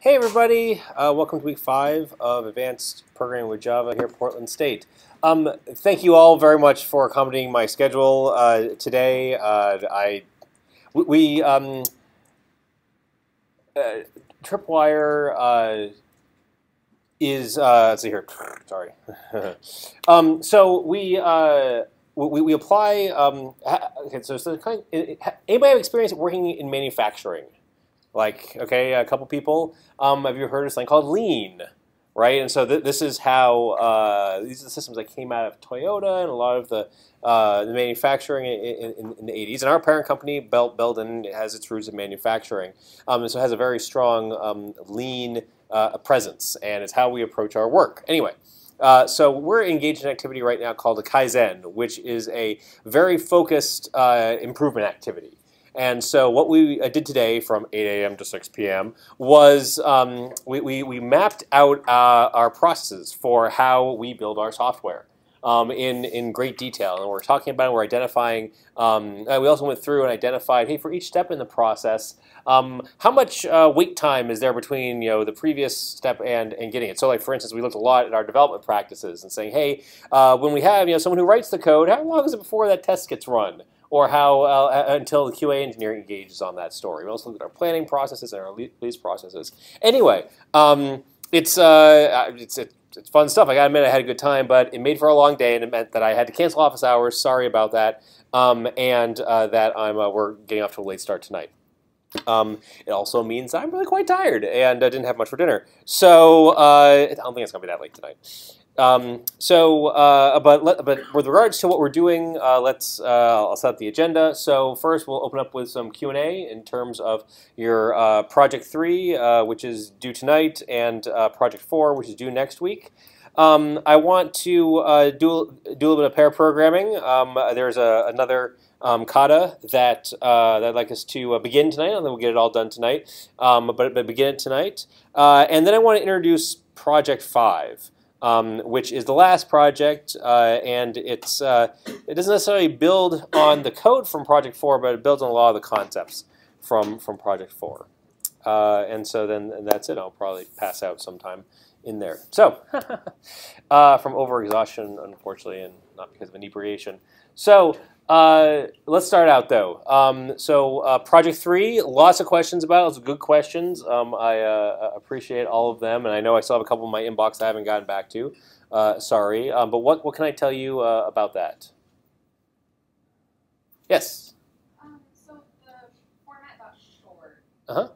Hey everybody, welcome to week 5 of Advanced Programming with Java here at Portland State. Thank you all very much for accommodating my schedule today. Tripwire is, let's see here, sorry. So we apply, okay, so anybody have experience working in manufacturing? Like, okay, a couple people. Have you heard of something called Lean, right? And so this is how these are the systems that came out of Toyota and a lot of the manufacturing in the 80s. And our parent company, Belden, has its roots in manufacturing, and so it has a very strong Lean presence, and it's how we approach our work. Anyway. So we're engaged in an activity right now called a Kaizen, which is a very focused improvement activity. And so what we did today from 8 a.m. to 6 p.m. was we mapped out our processes for how we build our software in great detail. And we're talking about it, we're identifying, we also went through and identified, hey, for each step in the process, how much wait time is there between the previous step and getting it? So like for instance, we looked a lot at our development practices and saying, hey, when we have someone who writes the code, how long is it before that test gets run? Or how until the QA engineer engages on that story. We also look at our planning processes and our release processes. Anyway, it's fun stuff. I gotta admit I had a good time, but it made for a long day, and it meant that I had to cancel office hours. Sorry about that, and that we're getting off to a late start tonight. It also means I'm really quite tired, and I didn't have much for dinner. So I don't think it's gonna be that late tonight. But with regards to what we're doing, I'll set up the agenda. So first we'll open up with some Q&A in terms of your Project 3, which is due tonight, and Project 4, which is due next week. I want to do a little bit of pair programming. There's another kata that I'd like us to begin tonight. I don't think we'll get it all done tonight, but begin it tonight. And then I want to introduce Project 5. Which is the last project, and it doesn't necessarily build on the code from Project 4, but it builds on a lot of the concepts from Project 4. And so then that's it. I'll probably pass out sometime in there. So, from overexhaustion, unfortunately, and not because of inebriation. So, let's start out though. Project 3, lots of questions about it. Lots of good questions. I appreciate all of them, and I know I still have a couple in my inbox I haven't gotten back to. Sorry, but what can I tell you about that? Yes. So the format got short. Uh-huh.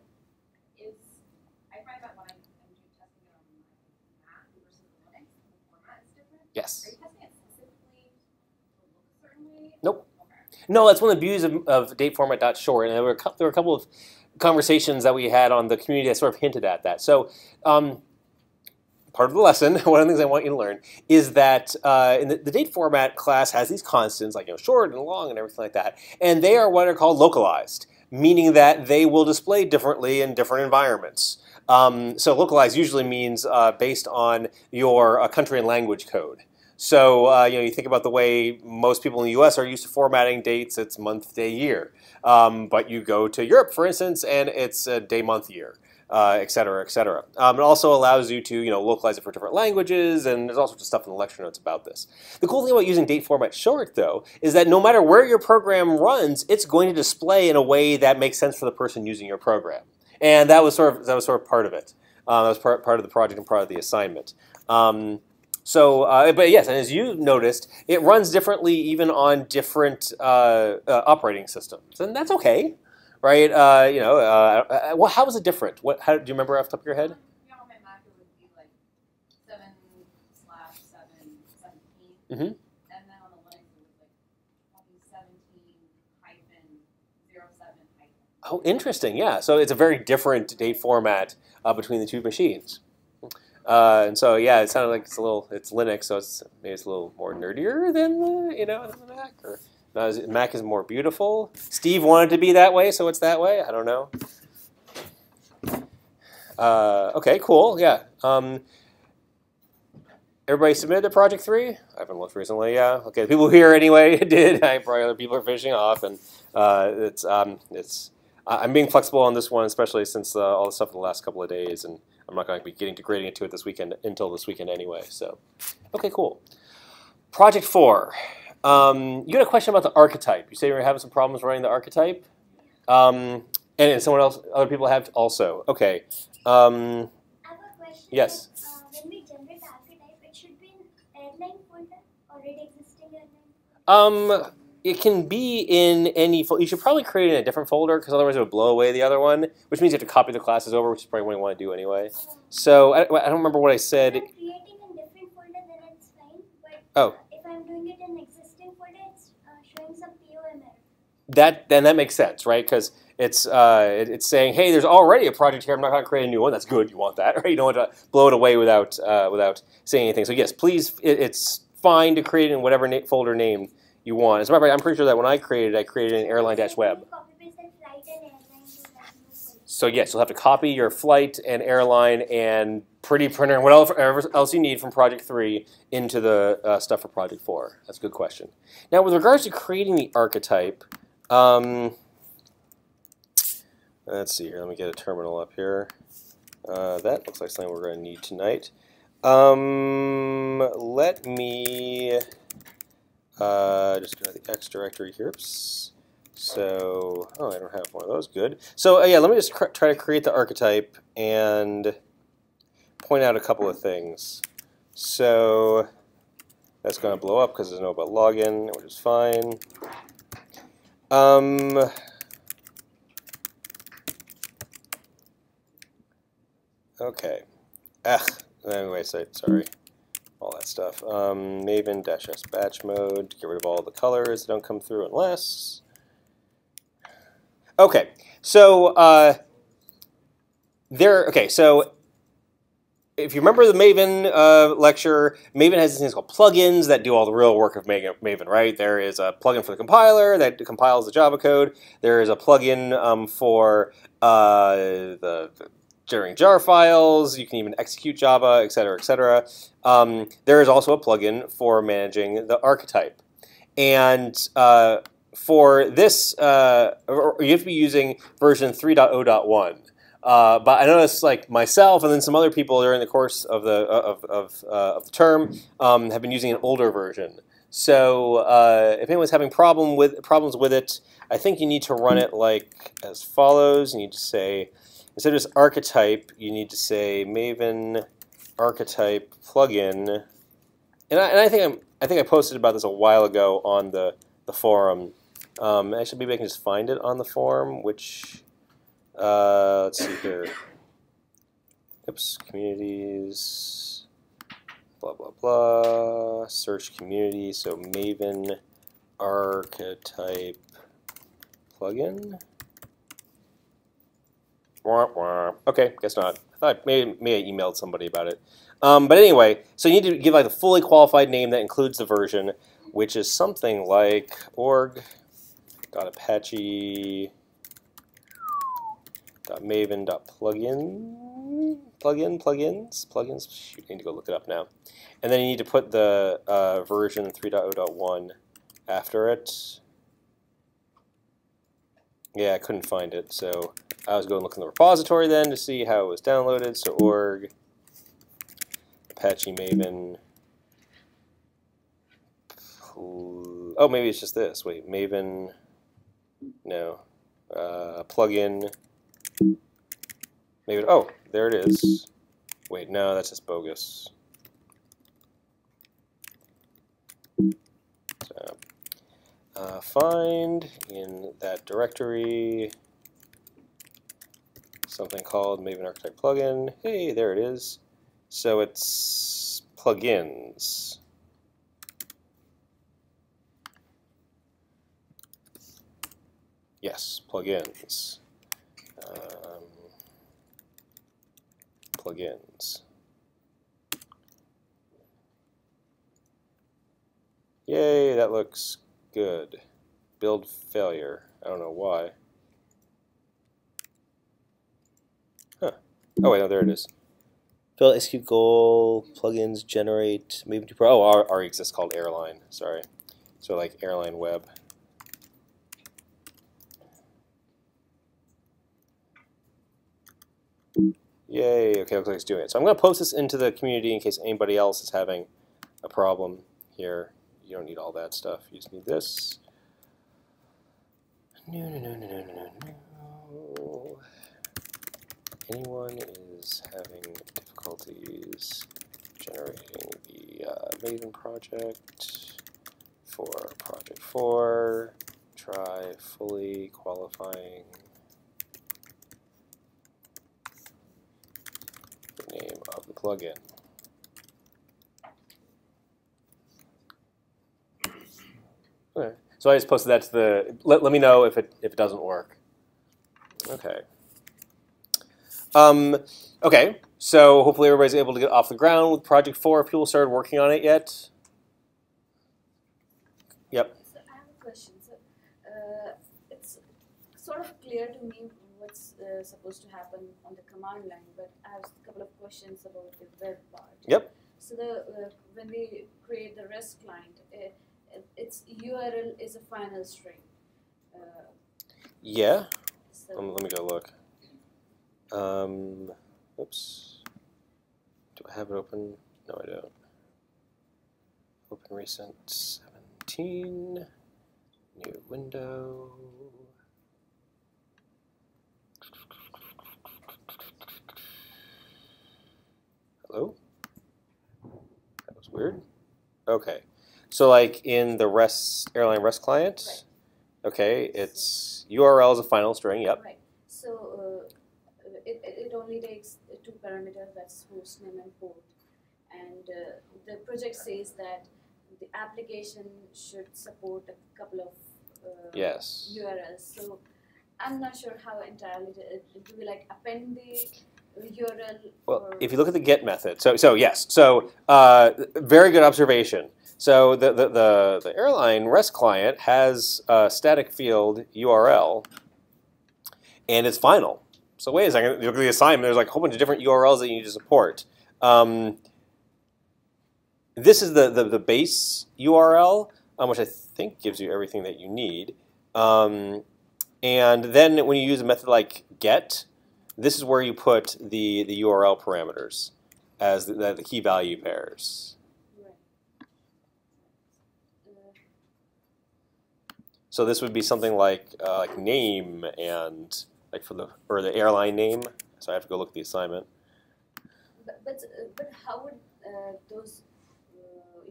I find that when I'm doing testing it on Mac versus Linux, the format is different. Yes. Are you testing it specifically to look a certain way? Nope. No, that's one of the beauties of dateformat.short, and there were a couple of conversations that we had on the community that sort of hinted at that. So part of the lesson, one of the things I want you to learn, is that in the date format class has these constants, like short and long and everything like that, and they are what are called localized, meaning that they will display differently in different environments. So localized usually means based on your country and language code. So you think about the way most people in the U.S. are used to formatting dates. It's month, day, year. But you go to Europe, for instance, and it's day, month, year, et cetera, et cetera. It also allows you to localize it for different languages, and there's all sorts of stuff in the lecture notes about this. The cool thing about using date format short, though, is that no matter where your program runs, it's going to display in a way that makes sense for the person using your program. And that was sort of part of it. That was part of the project and part of the assignment. But yes, and as you noticed, it runs differently even on different operating systems, and that's okay, right? Well, how is it different? Do you remember off the top of your head? On my Mac it would be like 7/717, and then on the Linux it was like 2017-07-. Oh, interesting. Yeah, so it's a very different date format between the two machines. And so yeah, it sounded like it's Linux, so maybe it's a little more nerdier than the Mac, or Mac is more beautiful. Steve wanted to be that way, so it's that way. I don't know. Okay, cool. Yeah. Everybody submitted to Project 3? I haven't looked recently. Yeah. Okay. The people here anyway did. Probably other people are finishing off, and I'm being flexible on this one, especially since all the stuff in the last couple of days, and I'm not going to be getting to grading it to it this weekend until this weekend anyway. So, okay, cool. Project 4. You had a question about the archetype. You say you were having some problems running the archetype, and someone else, other people have also. Okay. I have a question. Yes. When we generate archetype, it should be in airline folder, already existing airline. It can be in any folder. You should probably create it in a different folder because otherwise it would blow away the other one, which means you have to copy the classes over, which is probably what you want to do anyway. So I don't remember what I said. If I'm creating in different folder, then it's fine. But if I'm doing it in existing folder, it's showing some POM error. Then that makes sense, right? Because it's saying, hey, there's already a project here. I'm not going to create a new one. That's good. You want that, right? You don't want to blow it away without saying anything. So yes, please. It's fine to create it in whatever folder name you want. As a matter of fact, I'm pretty sure that when I created in airline-web. So yes, you'll have to copy your flight and airline and pretty printer and whatever else you need from Project 3 into the stuff for Project 4. That's a good question. Now, with regards to creating the archetype, let's see here. Let me get a terminal up here. That looks like something we're going to need tonight. Let me just go to the X directory here. Oops. So, oh, I don't have one of those. Good. So, yeah, let me just try to create the archetype and point out a couple of things. So, that's going to blow up because there's no about login, which is fine. Okay. Anyway, sorry. All that stuff. Maven-s batch mode to get rid of all the colors that don't come through unless. Okay, so so if you remember the Maven lecture, Maven has these things called plugins that do all the real work of Maven, right? There is a plugin for the compiler that compiles the Java code. There is a plugin for the generating jar files. You can even execute Java, et cetera, et cetera. There is also a plugin for managing the archetype. And for this, you have to be using version 3.0.1. But I noticed, like myself, and then some other people during the course of the term have been using an older version. So if anyone's having problems with it, I think you need to run it like as follows. You need to say, instead of just archetype, you need to say Maven archetype plugin. And I think I posted about this a while ago on the forum. Actually, maybe I can just find it on the forum, which, let's see here. Oops, communities, blah, blah, blah, search community, so Maven archetype plugin. Okay, guess not. I thought maybe I emailed somebody about it. But anyway, so you need to give like a fully qualified name that includes the version, which is something like org.apache.maven.plugins. Shoot, I need to go look it up now. And then you need to put the version 3.0.1 after it. Yeah, I couldn't find it, so I was going to look in the repository then to see how it was downloaded. So org Apache Maven. Oh, maybe it's just this. Wait, Maven. No. Plugin. Maven. Oh, there it is. Wait, no, that's just bogus. So, find in that directory something called Maven Archetype plugin. Hey, there it is. So it's plugins. Yes, plugins. Plugins. Yay, that looks good. Build failure. I don't know why. Huh. Oh wait, no, there it is. Build execute goal, plugins, generate, maybe to pro. Oh, already exists called airline. Sorry. So like airline web. Yay, okay, looks like it's doing it. So I'm going to post this into the community in case anybody else is having a problem here. You don't need all that stuff. You just need this. No. Anyone is having difficulties generating the Maven project for project 4. Try fully qualifying the name of the plugin. Okay. So I just posted that to the. Let me know if it doesn't work. Okay. Okay. So hopefully everybody's able to get off the ground with Project 4. If people started working on it yet? Yep. So I have a question. So it's sort of clear to me what's supposed to happen on the command line, but I have a couple of questions about the web part. Yep. So when we create the REST client, its URL is a final string. Yeah. So Let me go look. Oops. Do I have it open? No, I don't. Open recent 17. New window. Hello? That was weird. Okay. So like in the airline REST client, right. Okay, it's URL is a final string, yep. Right. So it only takes 2 parameters, that's host name and port. And the project says that the application should support a couple of Yes. URLs. So I'm not sure how entirely do we like append the URL? Well, if you look at the get method, so yes, so very good observation. So the airline REST client has a static field URL, and it's final. So wait a second, you look at the assignment. There's like a whole bunch of different URLs that you need to support. This is the base URL, which I think gives you everything that you need. And then when you use a method like get, this is where you put the URL parameters as the key value pairs. So this would be something like name and like for the airline name. So I have to go look at the assignment. But how would those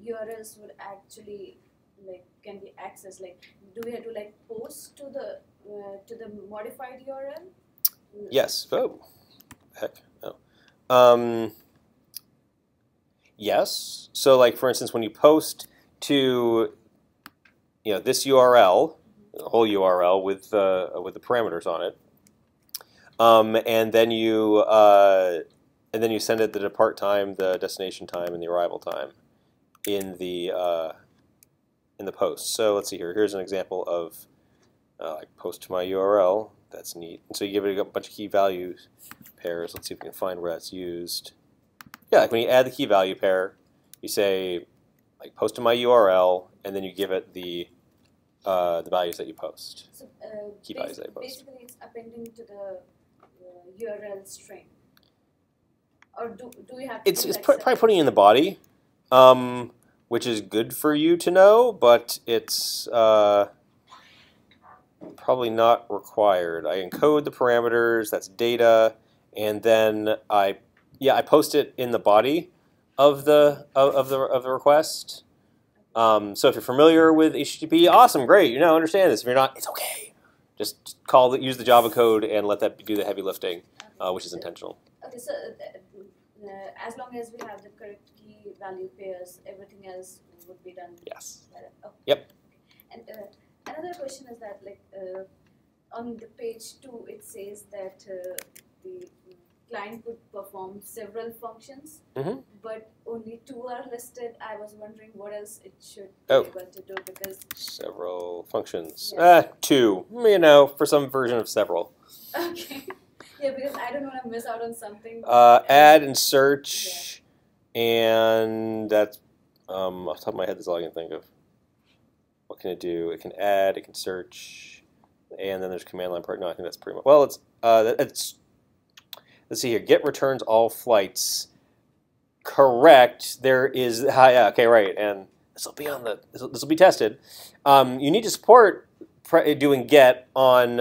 URLs would actually can be accessed? Like, do we have to post to the modified URL? Yes. Oh, heck no. Yes. So like for instance, when you post to this URL, the whole URL with the parameters on it, and then you send it the depart time, the destination time, and the arrival time in the post. So let's see here. Here's an example of post to my URL. That's neat. And so you give it a bunch of key value pairs. Let's see if we can find where that's used. Yeah, like when you add the key value pair, you say like post to my URL, and then you give it the values that you post. So key values that you post. Basically, it's appending to the URL string. Or do we have to It's probably putting it in the body, which is good for you to know, but it's probably not required. I encode the parameters, that's data, and then I post it in the body of the request. So if you're familiar with HTTP, awesome, great, understand this. If you're not, it's okay. Just use the Java code and let that do the heavy lifting, which is intentional. Okay, so as long as we have the correct key value pairs, everything else would be done. Yes. Oh. Yep. And another question is that on the page 2, it says that the client could perform several functions, but only 2 are listed. I was wondering what else it should be able to do because several functions. Yes. 2. For some version of several. Okay. Yeah, because I don't want to miss out on something. Add and search, and that's off the top of my head. That's all I can think of. What can it do? It can add. It can search, and then there's command line part. No, I think that's pretty much. Well, it's let's see here. Get returns all flights. Correct. There is yeah, okay, right, and this will be on the this will be tested. You need to support doing get on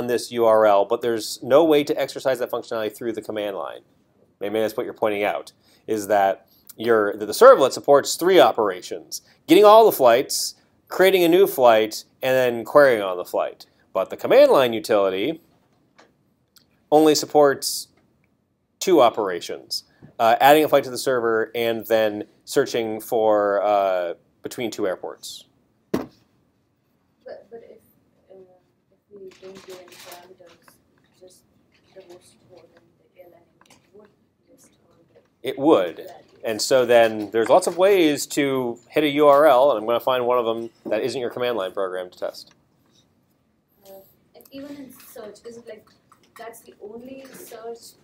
this URL, but there's no way to exercise that functionality through the command line. Maybe that's what you're pointing out, is that the servlet supports 3 operations: getting all the flights, creating a new flight, and then querying on the flight. But the command line utility only supports 2 operations: adding a flight to the server and then searching for between 2 airports. But if we don't do any parameters, just the host code and the airline, it would list all the It would. values. And so then there's lots of ways to hit a URL, and I'm going to find one of them that isn't your command line program to test. And even in search, is it like that's the only search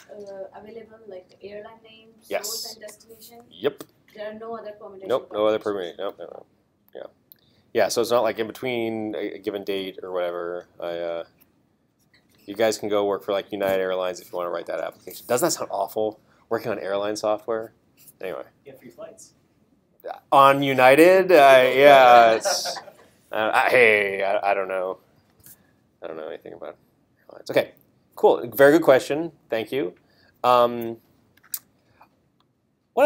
available, like the airline name, Yes. source, and destination? Yep. There are no other permutation. Nope. No other permutation. Nope. No. Yeah. Yeah. So it's not like in between a given date or whatever. You guys can go work for like United Airlines if you want to write that application. Doesn't that sound awful? Working on airline software. Anyway. Get free flights. On United, yeah. It's, hey, I don't know. I don't know anything about airlines. Okay, cool. Very good question. Thank you. What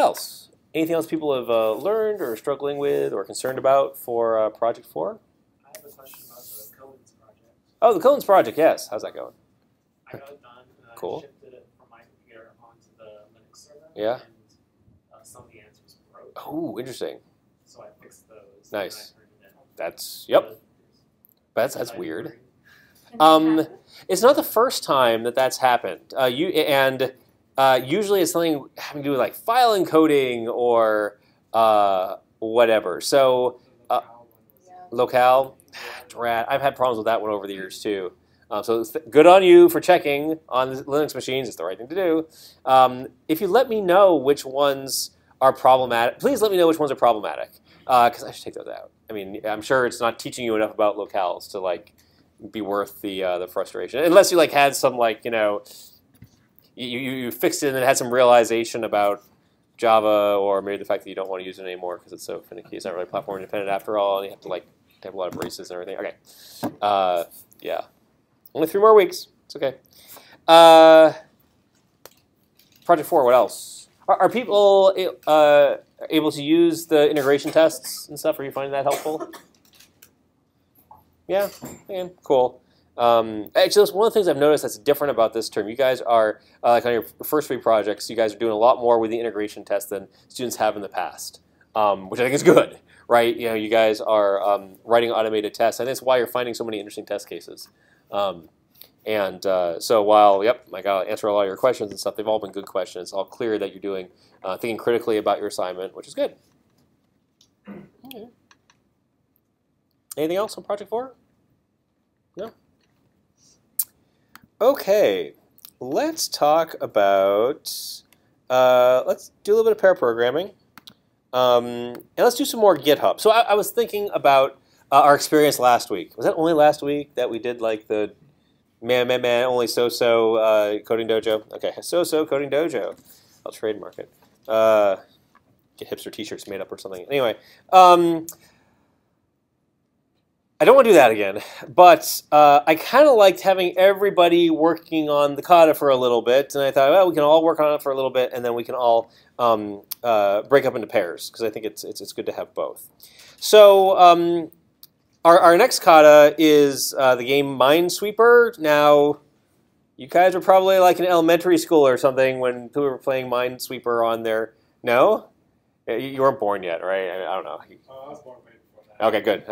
else? Anything else people have learned or struggling with or concerned about for Project 4? I have a question about the Cohen's project. Oh, the Cohen's project, yes. How's that going? I got it done, and Cool. I shifted it from my computer onto the Linux server. Yeah. And some of the answers broke. Oh, interesting. So I fixed those. Nice. And I turned it in. That's, yep. That's I weird. agree. It's not the first time that that's happened. Usually it's something having to do with like file encoding or whatever. So locale, drat. I've had problems with that one over the years too. So it's good on you for checking on the Linux machines. It's the right thing to do. If you let me know which ones are problematic, please let me know which ones are problematic, because I should take those out. I mean, I'm sure it's not teaching you enough about locales to like be worth the frustration, unless you like had some like you fixed it and then had some realization about Java, or maybe the fact that you don't want to use it anymore because it's so finicky. It's not really platform independent after all, and you have to like have a lot of braces and everything. Okay, yeah, only 3 more weeks. It's okay. Project 4. What else? Are people able to use the integration tests and stuff? Are you finding that helpful? Yeah, cool. Actually, that's one of the things I've noticed that's different about this term. You guys are, like on your first 3 projects, you guys are doing a lot more with the integration test than students have in the past, which I think is good, right? You know, you guys are writing automated tests, and that's why you're finding so many interesting test cases. So while, yep, I got to answer all your questions and stuff, they've all been good questions. It's all clear that you're doing, thinking critically about your assignment, which is good. Okay. Anything else on Project 4? No? Okay, let's talk about, let's do a little bit of pair programming. And let's do some more GitHub. So I was thinking about our experience last week. Was that only last week that we did like the man, only so-so coding dojo? Okay, so-so coding dojo. I'll trademark it. Get hipster t-shirts made up or something. Anyway, I don't want to do that again, but I kind of liked having everybody working on the kata for a little bit, and I thought, well, we can all work on it for a little bit, and then we can all break up into pairs, because I think it's good to have both. So our next kata is the game Minesweeper. Now, you guys were probably like in elementary school or something when people were playing Minesweeper on their... No? You weren't born yet, right? I don't know. I was born way before that. Okay, good.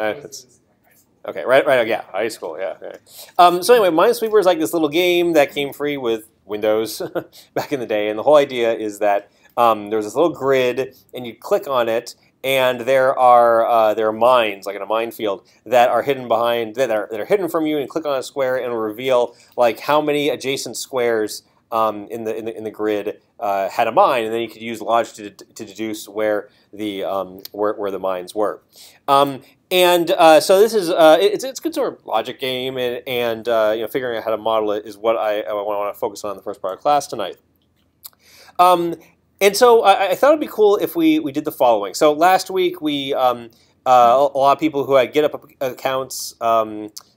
Okay, right, yeah, high school, yeah. Okay. So anyway, Minesweeper is like this little game that came free with Windows back in the day, and the whole idea is that there's this little grid, and you click on it, and there are mines, like in a minefield, that are hidden behind, that are hidden from you, and click on a square, and it'll reveal like how many adjacent squares in the grid had a mine, and then you could use logic to deduce where the mines were. So this is it's a good sort of logic game, and figuring out how to model it is what I want to focus on in the first part of class tonight. And so I thought it'd be cool if we did the following. So last week we a lot of people who had GitHub accounts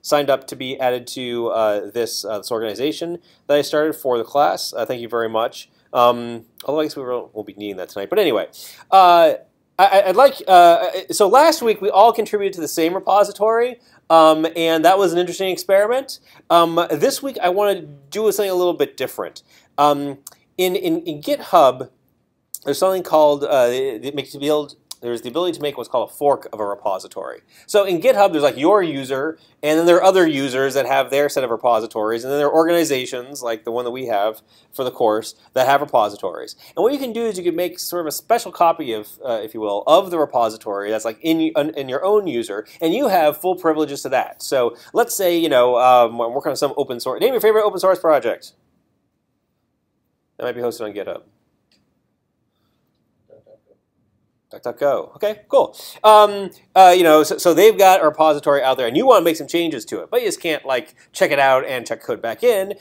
signed up to be added to this organization that I started for the class. Thank you very much. Although I guess we won't be needing that tonight. But anyway, I'd like so last week we all contributed to the same repository, and that was an interesting experiment. This week I want to do something a little bit different. In GitHub, there's something called there's the ability to make what's called a fork of a repository. So in GitHub, there's like your user, and then there are other users that have their set of repositories, and then there are organizations like the one that we have for the course that have repositories. And what you can do is you can make sort of a special copy of, if you will, of the repository that's like in your own user, and you have full privileges to that. So let's say I'm working on some open source. Name your favorite open source project that might be hosted on GitHub. DuckDuckGo. Okay, cool. So they've got a repository out there, and you want to make some changes to it, but you just can't like check it out and check code back in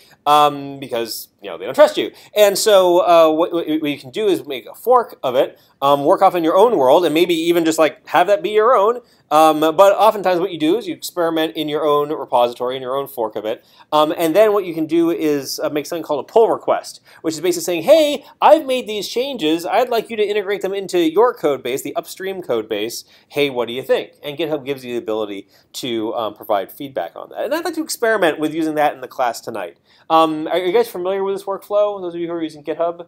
because they don't trust you. And so what you can do is make a fork of it, work off in your own world, and maybe even just like have that be your own. But oftentimes what you do is you experiment in your own repository, in your own fork of it. And then what you can do is make something called a pull request, which is basically saying, hey, I've made these changes. I'd like you to integrate them into your code base, the upstream code base. Hey, what do you think? And GitHub gives you the ability to provide feedback on that. And I'd like to experiment with using that in the class tonight. Are you guys familiar with this workflow? Those of you who are using GitHub?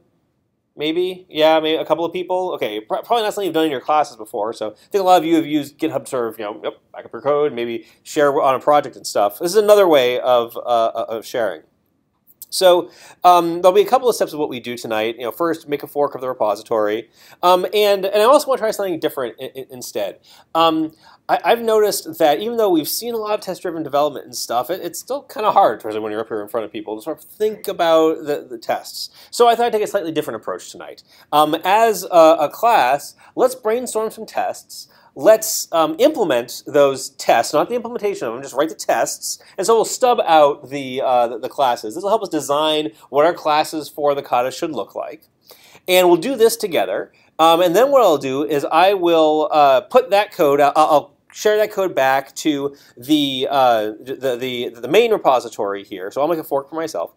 Maybe? Yeah, maybe a couple of people? Okay, probably not something you've done in your classes before, so I think a lot of you have used GitHub to sort of, back up your code, maybe share on a project and stuff. This is another way of sharing. So there'll be a couple of steps of what we do tonight. First, make a fork of the repository, and I also want to try something different instead. I've noticed that even though we've seen a lot of test-driven development and stuff, it's still kind of hard, especially when you're up here in front of people, to sort of think about the tests. So I thought I'd take a slightly different approach tonight. As a class, let's brainstorm some tests. Let's implement those tests, not the implementation of them, just write the tests. And so we'll stub out the classes. This will help us design what our classes for the kata should look like. And we'll do this together. And then what I'll do is I will put that code, I'll share that code back to the main repository here. So I'll make a fork for myself.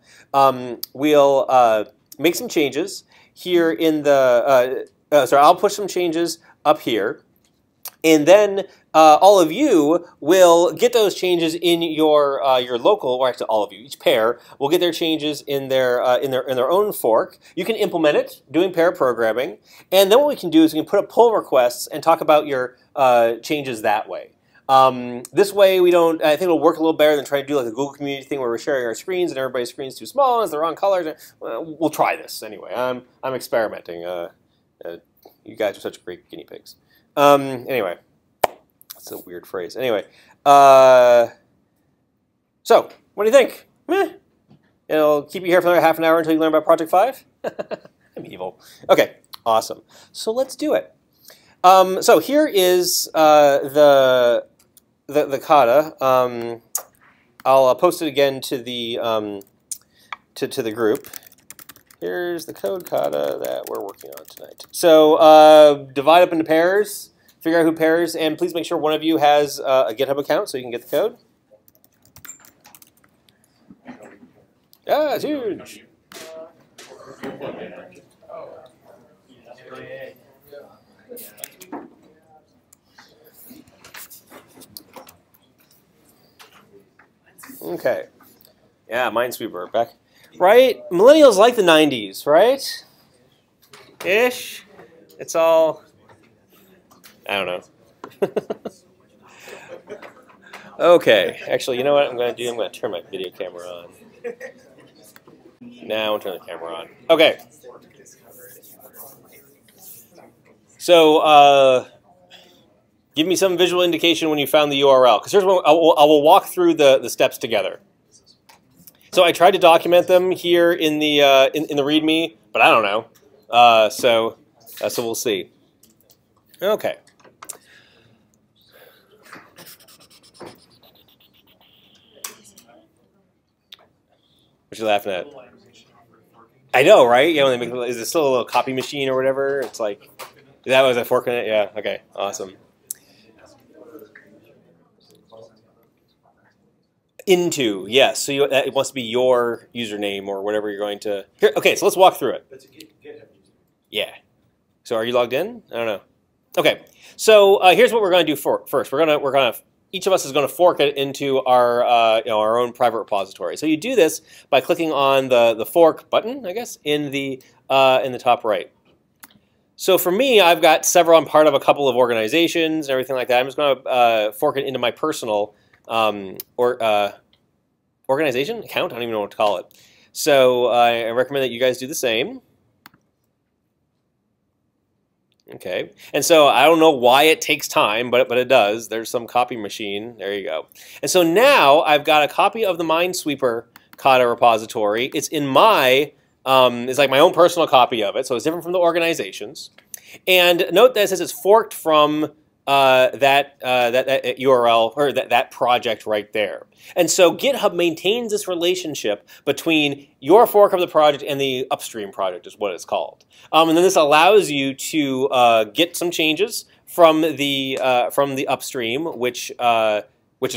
We'll make some changes here in the, I'll push some changes up here. And then all of you will get those changes in your local, or actually all of you, each pair will get their changes in their own fork. You can implement it doing pair programming, and then what we can do is we can put up pull requests and talk about your changes that way. This way we don't. I think it'll work a little better than trying to do like a Google community thing where we're sharing our screens and everybody's screen's too small and it's the wrong colors. We'll try this anyway. I'm experimenting. You guys are such great guinea pigs. Anyway, that's a weird phrase. Anyway, so what do you think? Meh. It'll keep you here for another half an hour until you learn about Project 5? I'm evil. Okay, awesome. So let's do it. So here is the kata. I'll post it again to the to the group. Here's the code kata that we're working on tonight. So divide up into pairs, figure out who pairs, and please make sure one of you has a GitHub account so you can get the code. Yeah, it's huge. Okay. Yeah, Minesweeper back. Right? Millennials like the 90s, right? Ish. It's all, I don't know. Okay. Actually, you know what I'm going to do? I'm going to turn my video camera on. Now I won't turn the camera on. Okay. So, give me some visual indication when you found the URL. Because here's what I will walk through the steps together. So I tried to document them here in the in the README, but I don't know. So we'll see. Okay. What you laughing at? I know, right? Yeah, when they make, is it still a little copy machine or whatever? It's like that was a fork in it. Yeah. Okay. Awesome. Into, yes. So it wants to be your username or whatever you're going to. Here, okay, so let's walk through it. That's a GitHub user. Yeah. So are you logged in? I don't know. Okay. So here's what we're going to do first. We're gonna each of us is going to fork it into our our own private repository. So you do this by clicking on the fork button, I guess, in the top right. So for me, I've got several. I'm part of a couple of organizations and everything like that. I'm just going to fork it into my personal organization account. I don't even know what to call it. So I recommend that you guys do the same. Okay, and so I don't know why it takes time, but it does. There's some copy machine. There you go. And so now I've got a copy of the Minesweeper kata repository. It's in my it's like my own personal copy of it, so it's different from the organization's. And note that it says it's forked from that URL or that project right there. And so GitHub maintains this relationship between your fork of the project and the upstream project is what it's called. And then this allows you to get some changes from the upstream, which is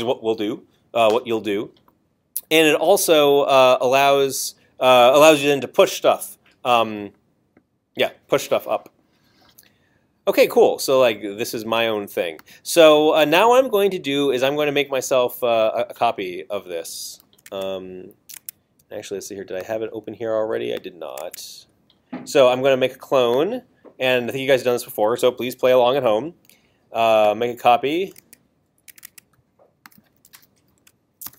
what we'll do, what you'll do, and it also allows you then to push stuff. Push stuff up. Okay, cool. So like this is my own thing. So now what I'm going to do is I'm going to make myself a copy of this. Actually, let's see here. Did I have it open here already? I did not. So I'm going to make a clone, and I think you guys have done this before, so please play along at home. Make a copy.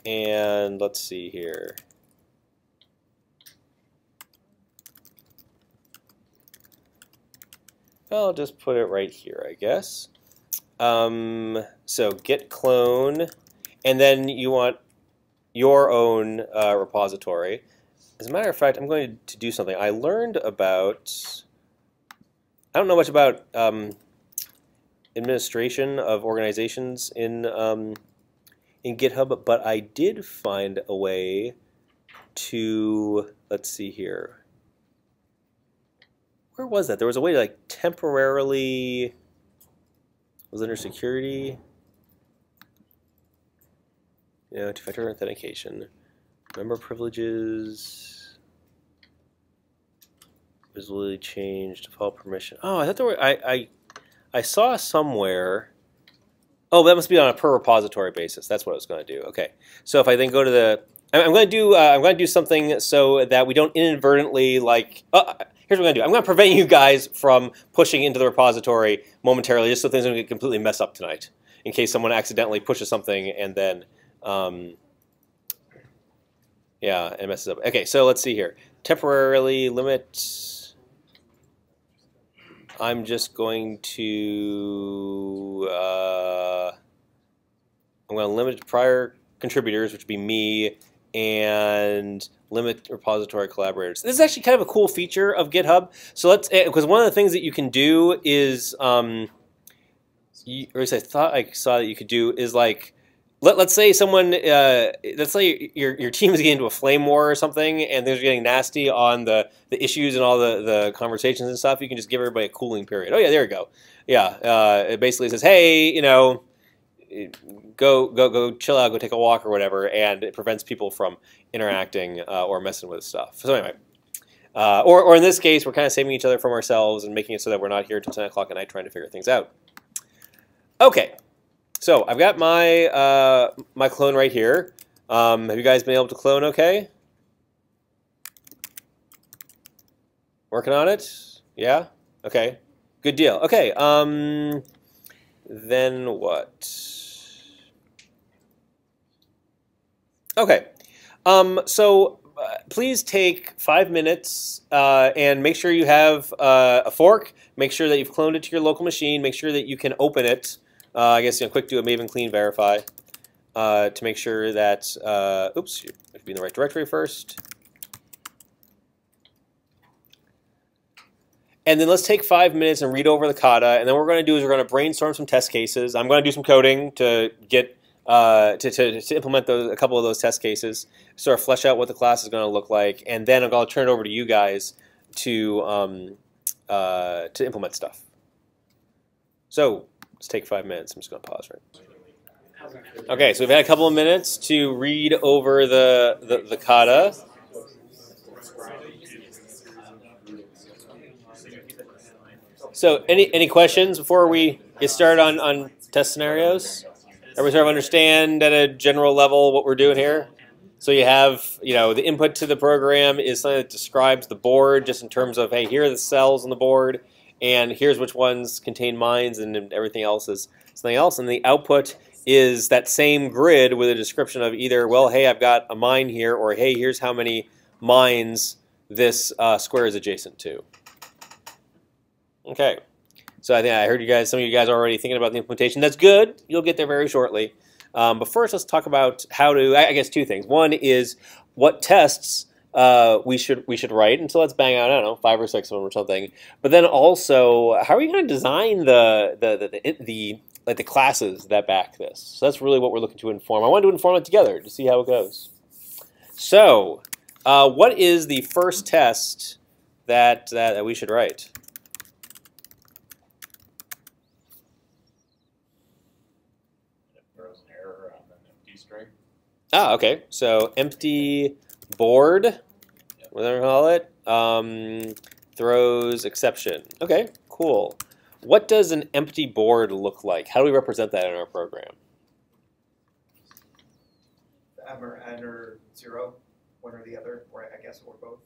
And let's see here. I'll just put it right here, I guess. So git clone, and then you want your own repository. As a matter of fact, I'm going to do something. I learned about, I don't know much about administration of organizations in GitHub, but I did find a way to, let's see here. Where was that? There was a way to like temporarily, was under security, two-factor authentication, member privileges, visibly change, default permission. Oh, I thought there were, I saw somewhere, oh, that must be on a per repository basis. That's what I was going to do. Okay, so if I then go to the, I'm going to do something so that we don't inadvertently like. Here's what I'm going to do. I'm going to prevent you guys from pushing into the repository momentarily, just so things don't get completely messed up tonight, in case someone accidentally pushes something and then, it messes up. Okay, so let's see here. Temporarily limit. I'm just going to. I'm going to limit prior contributors, which would be me, and limit repository collaborators. This is actually kind of a cool feature of GitHub. So let's, because one of the things that you can do is, or at least I thought I saw that you could do is like, let's say someone, let's say your team is getting into a flame war or something, and they're getting nasty on the issues and all the conversations and stuff. You can just give everybody a cooling period. Oh yeah, there we go. Yeah, it basically says, hey, go chill out, go take a walk or whatever, and it prevents people from interacting or messing with stuff. So anyway, or in this case, we're kind of saving each other from ourselves and making it so that we're not here until 10 o'clock at night trying to figure things out. Okay, so I've got my my clone right here. Have you guys been able to clone okay? Working on it? Yeah? Okay, good deal. Okay, then what? Okay, so please take 5 minutes and make sure you have a fork. Make sure that you've cloned it to your local machine. Make sure that you can open it. I guess quick do a Maven clean verify. to make sure that, oops, you have to be in the right directory first. And then let's take 5 minutes and read over the kata. And then what we're going to do is we're going to brainstorm some test cases. I'm going to do some coding to get to implement a couple of those test cases, sort of flesh out what the class is going to look like. And then I'm going to turn it over to you guys to implement stuff. So let's take 5 minutes. I'm just going to pause right. Okay, so we've had a couple of minutes to read over the kata. So any questions before we get started on test scenarios? Everybody sort of understand at a general level what we're doing here? So you have, the input to the program is something that describes the board just in terms of, hey, here are the cells on the board, and here's which ones contain mines, and everything else is something else. And the output is that same grid with a description of either, well, hey, I've got a mine here, or hey, here's how many mines this square is adjacent to. Okay, so I think I heard some of you guys are already thinking about the implementation. That's good. You'll get there very shortly. But first, let's talk about how to. I guess two things. One is what tests we should write, and so let's bang out, I don't know, 5 or 6 of them or something. But then also, how are you going to design the classes that back this? So that's really what we're looking to inform. I wanted to inform it together to see how it goes. So, what is the first test that we should write? Ah, okay. So empty board, whatever you call it, throws exception. Okay, cool. What does an empty board look like? How do we represent that in our program? M or N or 0, one or the other, or I guess or both.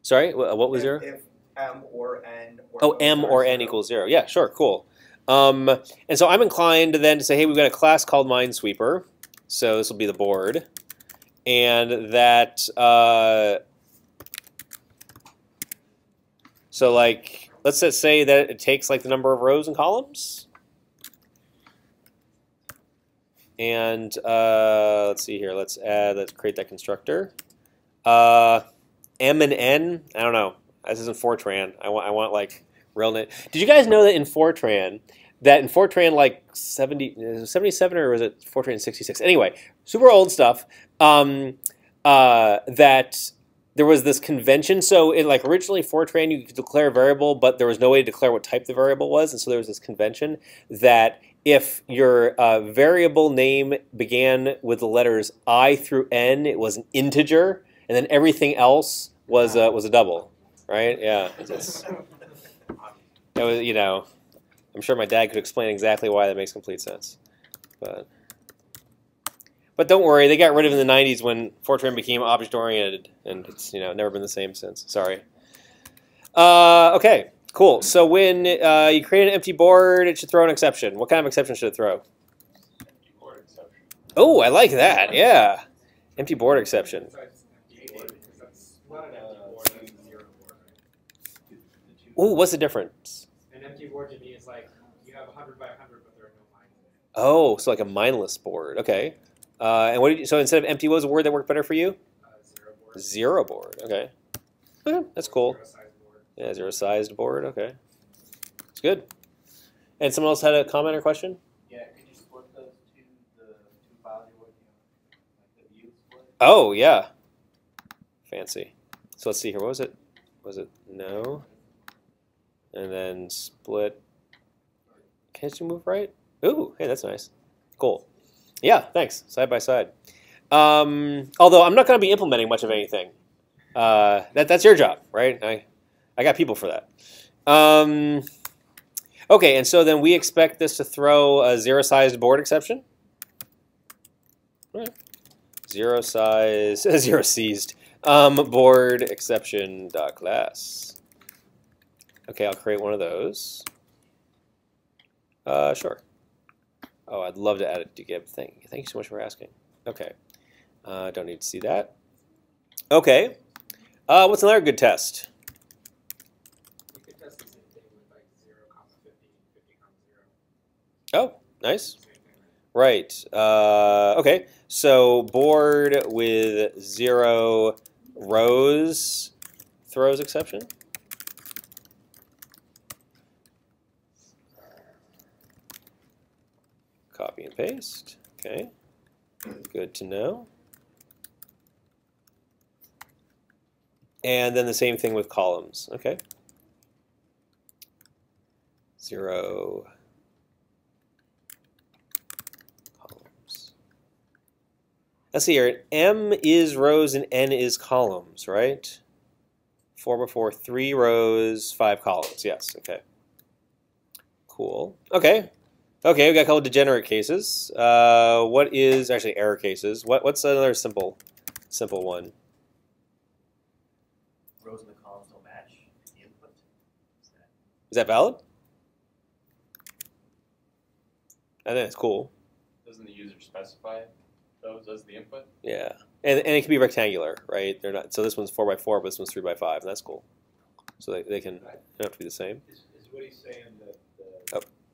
Sorry, what was 0? If M or N. Or M or N equals 0. Yeah, sure, cool. And so I'm inclined then to say, hey, we've got a class called Minesweeper. So this will be the board, and that, so like, let's just say that it takes like the number of rows and columns. And let's see here, let's create that constructor. M and N, I don't know, this isn't Fortran. I want like real name. Did you guys know that in Fortran, like 77 or was it Fortran 66? Anyway, super old stuff. That there was this convention. So in like originally Fortran, you could declare a variable, but there was no way to declare what type the variable was. And so there was this convention that if your variable name began with the letters I through N, it was an integer, and then everything else was a double, right? Yeah. It was, I'm sure my dad could explain exactly why that makes complete sense. But don't worry, they got rid of it in the 90s when Fortran became object-oriented, and it's never been the same since. Sorry. Okay, cool. So when you create an empty board, it should throw an exception. What kind of exception should it throw? Empty board exception. Oh, I like that. Yeah, empty board exception. Oh, what's the difference? An empty board to me is like you have 100 by 100, but there are no lines in it. Oh, so like a mindless board. Okay. And what so instead of empty, what was a word that worked better for you? Zero board. Zero board. Okay. Okay, that's cool. Zero-sized board. Yeah, zero-sized board. Okay. It's good. And someone else had a comment or question? Yeah, could you split those the two files you're working on? Like the view split? Oh, yeah. Fancy. So let's see here. What was it? Was it no? And then split. Can't you move right? Ooh, hey, that's nice. Cool. Yeah, thanks. Side by side. Although I'm not going to be implementing much of anything. That's your job, right? I got people for that. Okay, and so then we expect this to throw a zero-sized board exception. Right. Zero-sized, zero-seized board exception dot class. Okay, I'll create one of those. Sure. Oh, I'd love to add a degib thing. Thank you so much for asking. Okay. Don't need to see that. Okay. What's another good test? You could test the same thing with like 0, 50, 50, 0. Oh, nice. Same thing, Right. Okay. So board with 0 rows throws exception. Copy and paste. Okay. Good to know. And then the same thing with columns. Okay. 0 columns. Let's see here. M is rows and N is columns, right? 4 before 3 rows, 5 columns. Yes. Okay. Cool. Okay. Okay, we've got a couple degenerate cases. What is actually error cases? What's another simple one? Rows in the columns don't match the input. Is that valid? I think it's cool. Doesn't the user specify those as the input? Yeah, and it can be rectangular, right? They're not. So this one's 4x4, but this one's 3x5, and that's cool. So they can don't have to be the same. Is what he's saying that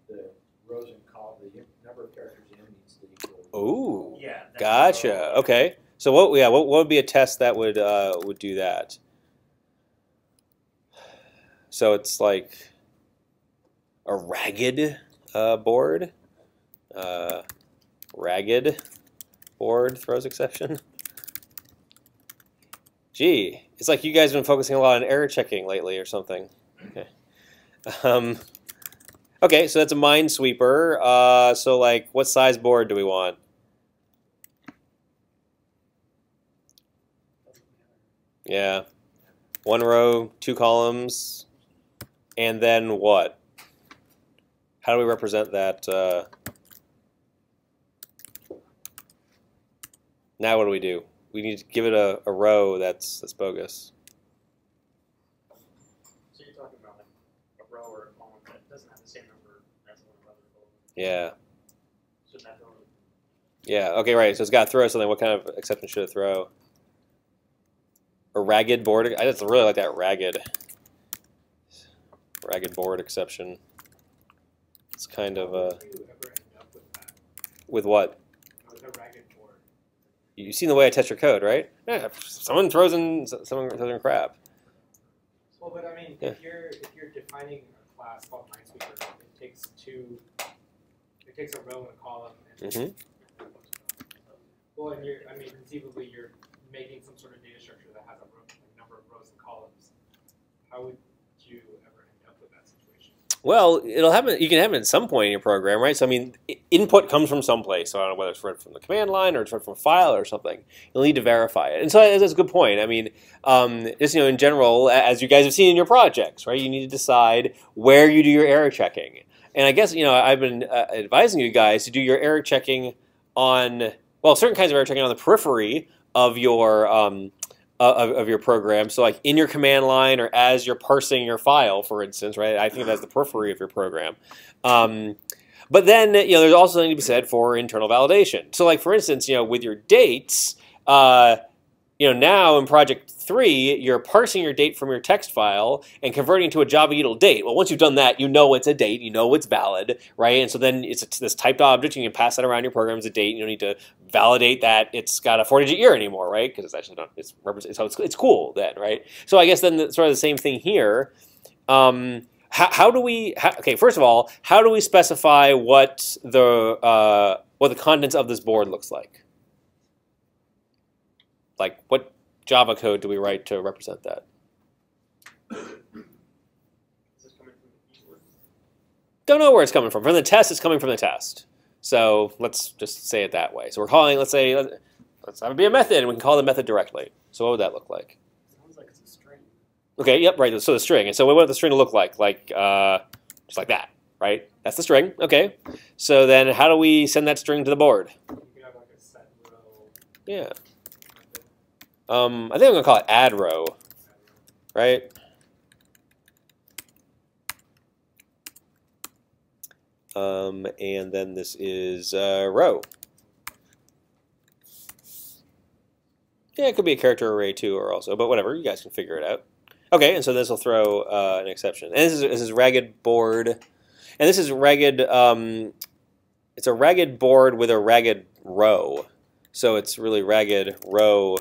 the rows and columns, the number of characters in needs to equal. Ooh, Yeah. gotcha. Okay, so what would be a test that would do that? So it's like a ragged board. Ragged board throws exception. Gee, it's like you guys have been focusing a lot on error checking lately or something. Okay. Okay, so that's a Minesweeper. So like, what size board do we want? Yeah, 1 row, 2 columns, and then what? How do we represent that? Now what do? We need to give it a row that's bogus. So you're talking about like a row or a column that doesn't have the same number as one of the other columns. Yeah. So that don't. Yeah. Okay. Right. So it's got to throw something. What kind of exception should it throw? A ragged board. I just really like that ragged board exception. It's kind of How do you ever end up with that? with what? With a ragged board. You've seen the way I test your code, right? Yeah. Someone throws in crap. Well, but I mean, Yeah. if you're defining a class called Minesweeper, it takes a row and a column. And Mm-hmm. Well, and conceivably you're making some sort of data structure that has a number of rows and columns. How would you ever end up with that situation? Well, it'll happen. You can have it at some point in your program, right? So I mean, input comes from someplace. So I don't know whether it's read from the command line or it's read from a file or something. You'll need to verify it, and so that's a good point. I mean, just in general, as you guys have seen in your projects, right? You need to decide where you do your error checking. And I guess I've been advising you guys to do your error checking on certain kinds of error checking on the periphery of your of your program. So like in your command line or as you're parsing your file, for instance, right? I think that's the periphery of your program. But then there's also something to be said for internal validation. So like for instance, with your dates, now in project 3, you're parsing your date from your text file and converting to a Java util date. Well, once you've done that, you know it's a date, you know it's valid, right? And so then it's this typed object, and you can pass that around your program as a date. You don't need to validate that it's got a 4-digit year anymore, right? Because it's actually not. It's cool then, right? So I guess then sort of the same thing here. How do we? Okay, first of all, how do we specify what the contents of this board looks like? Like, what Java code do we write to represent that? Is this coming from the keyword? Don't know where it's coming from. From the test, it's coming from the test. So let's just say it that way. So we're calling, let's have it be a method, and we can call the method directly. So what would that look like? Sounds like it's a string. Okay, yep, right. So the string. And so we want the string to look like just like that, right? That's the string. Okay. So then how do we send that string to the board? You can have like a set row. Yeah. I think I'm going to call it add row, right? And then this is row. Yeah, it could be a character array too, or also, but whatever, you guys can figure it out. Okay, and so this will throw an exception. And this is ragged board, and this is ragged it's a ragged board with a ragged row. So it's really ragged row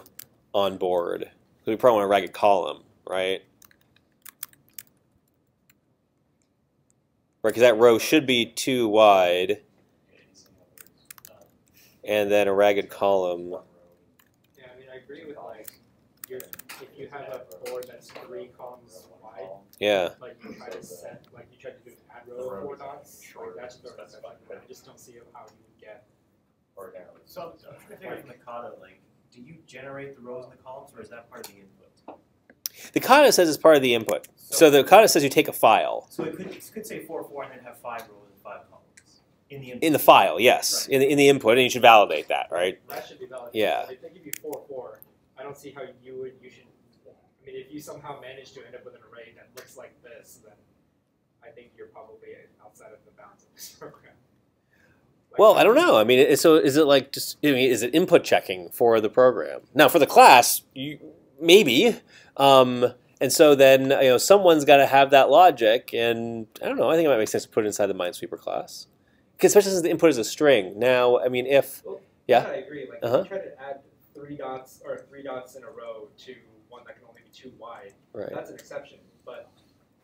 on board. So we probably want a ragged column, right? Right, because that row should be 2 wide. And then a ragged column. Yeah, I mean, I agree with like, if you have a board that's 3 columns wide, Yeah. like you try to set, like you try to do an add row of 4 dots, like that's sort of I just don't see how you would get. So, I'm trying to figure from the kata, like, do you generate the rows and the columns, or is that part of the input? The kata says it's part of the input. So the kata says you take a file. So it could say 4, 4, and then have 5 rows and 5 columns in the input. In the file, yes. Right. In the input, and you should validate that, right? That should be validated. Yeah. If they give you 4, 4, I don't see how you should. I mean, if you somehow manage to end up with an array that looks like this, then I think you're probably outside of the bounds of this program. Like, Well, I don't know. I mean, so is it like just? I mean, is it input checking for the program? Now, for the class, maybe. And so then someone's got to have that logic, and I don't know. I think it might make sense to put it inside the Minesweeper class, because especially since the input is a string. Now, I mean, if yeah, I agree. Like if you try to add 3 dots or 3 dots in a row to one that can only be 2 wide, right. That's an exception. But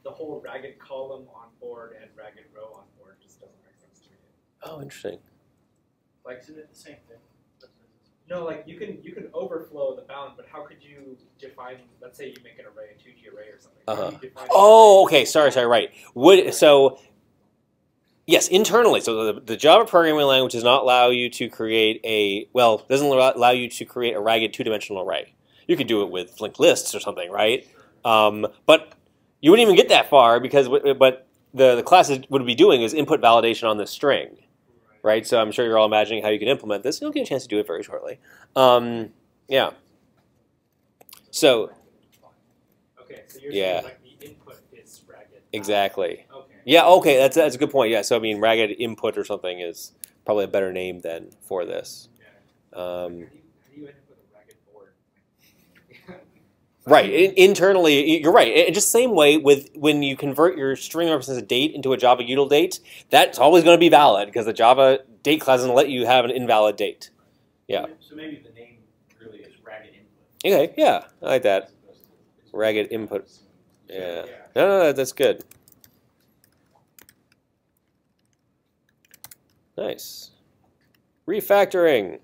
the whole ragged column on board and ragged row on board just doesn't make sense to me. Oh, interesting. Like, isn't it the same thing? No, like you can overflow the bound, but how could you define? Let's say you make an array, a 2G array or something. How do you define Oh, okay. Sorry. Right. Yes, internally. So the Java programming language does not allow you to create doesn't allow you to create a ragged 2-dimensional array. You could do it with linked lists or something, right? But you wouldn't even get that far because what the class would be doing is input validation on this string. Right, so I'm sure you're all imagining how you can implement this. You'll get a chance to do it very shortly. Yeah. So. Okay, so you're yeah. saying like the input is ragged. Exactly. Okay. Yeah. Okay. That's a good point. Yeah. So I mean, ragged input or something is probably a better name than for this. Yeah. How do you end up with a ragged board? Right. Internally, you're right. And just the same way with when you convert your string represents a date into a Java util date, that's always going to be valid because the Java date class doesn't let you have an invalid date. Yeah. So maybe the name really is ragged input. Okay. Yeah. I like that. Ragged input. Yeah. No, that's good. Nice. Refactoring.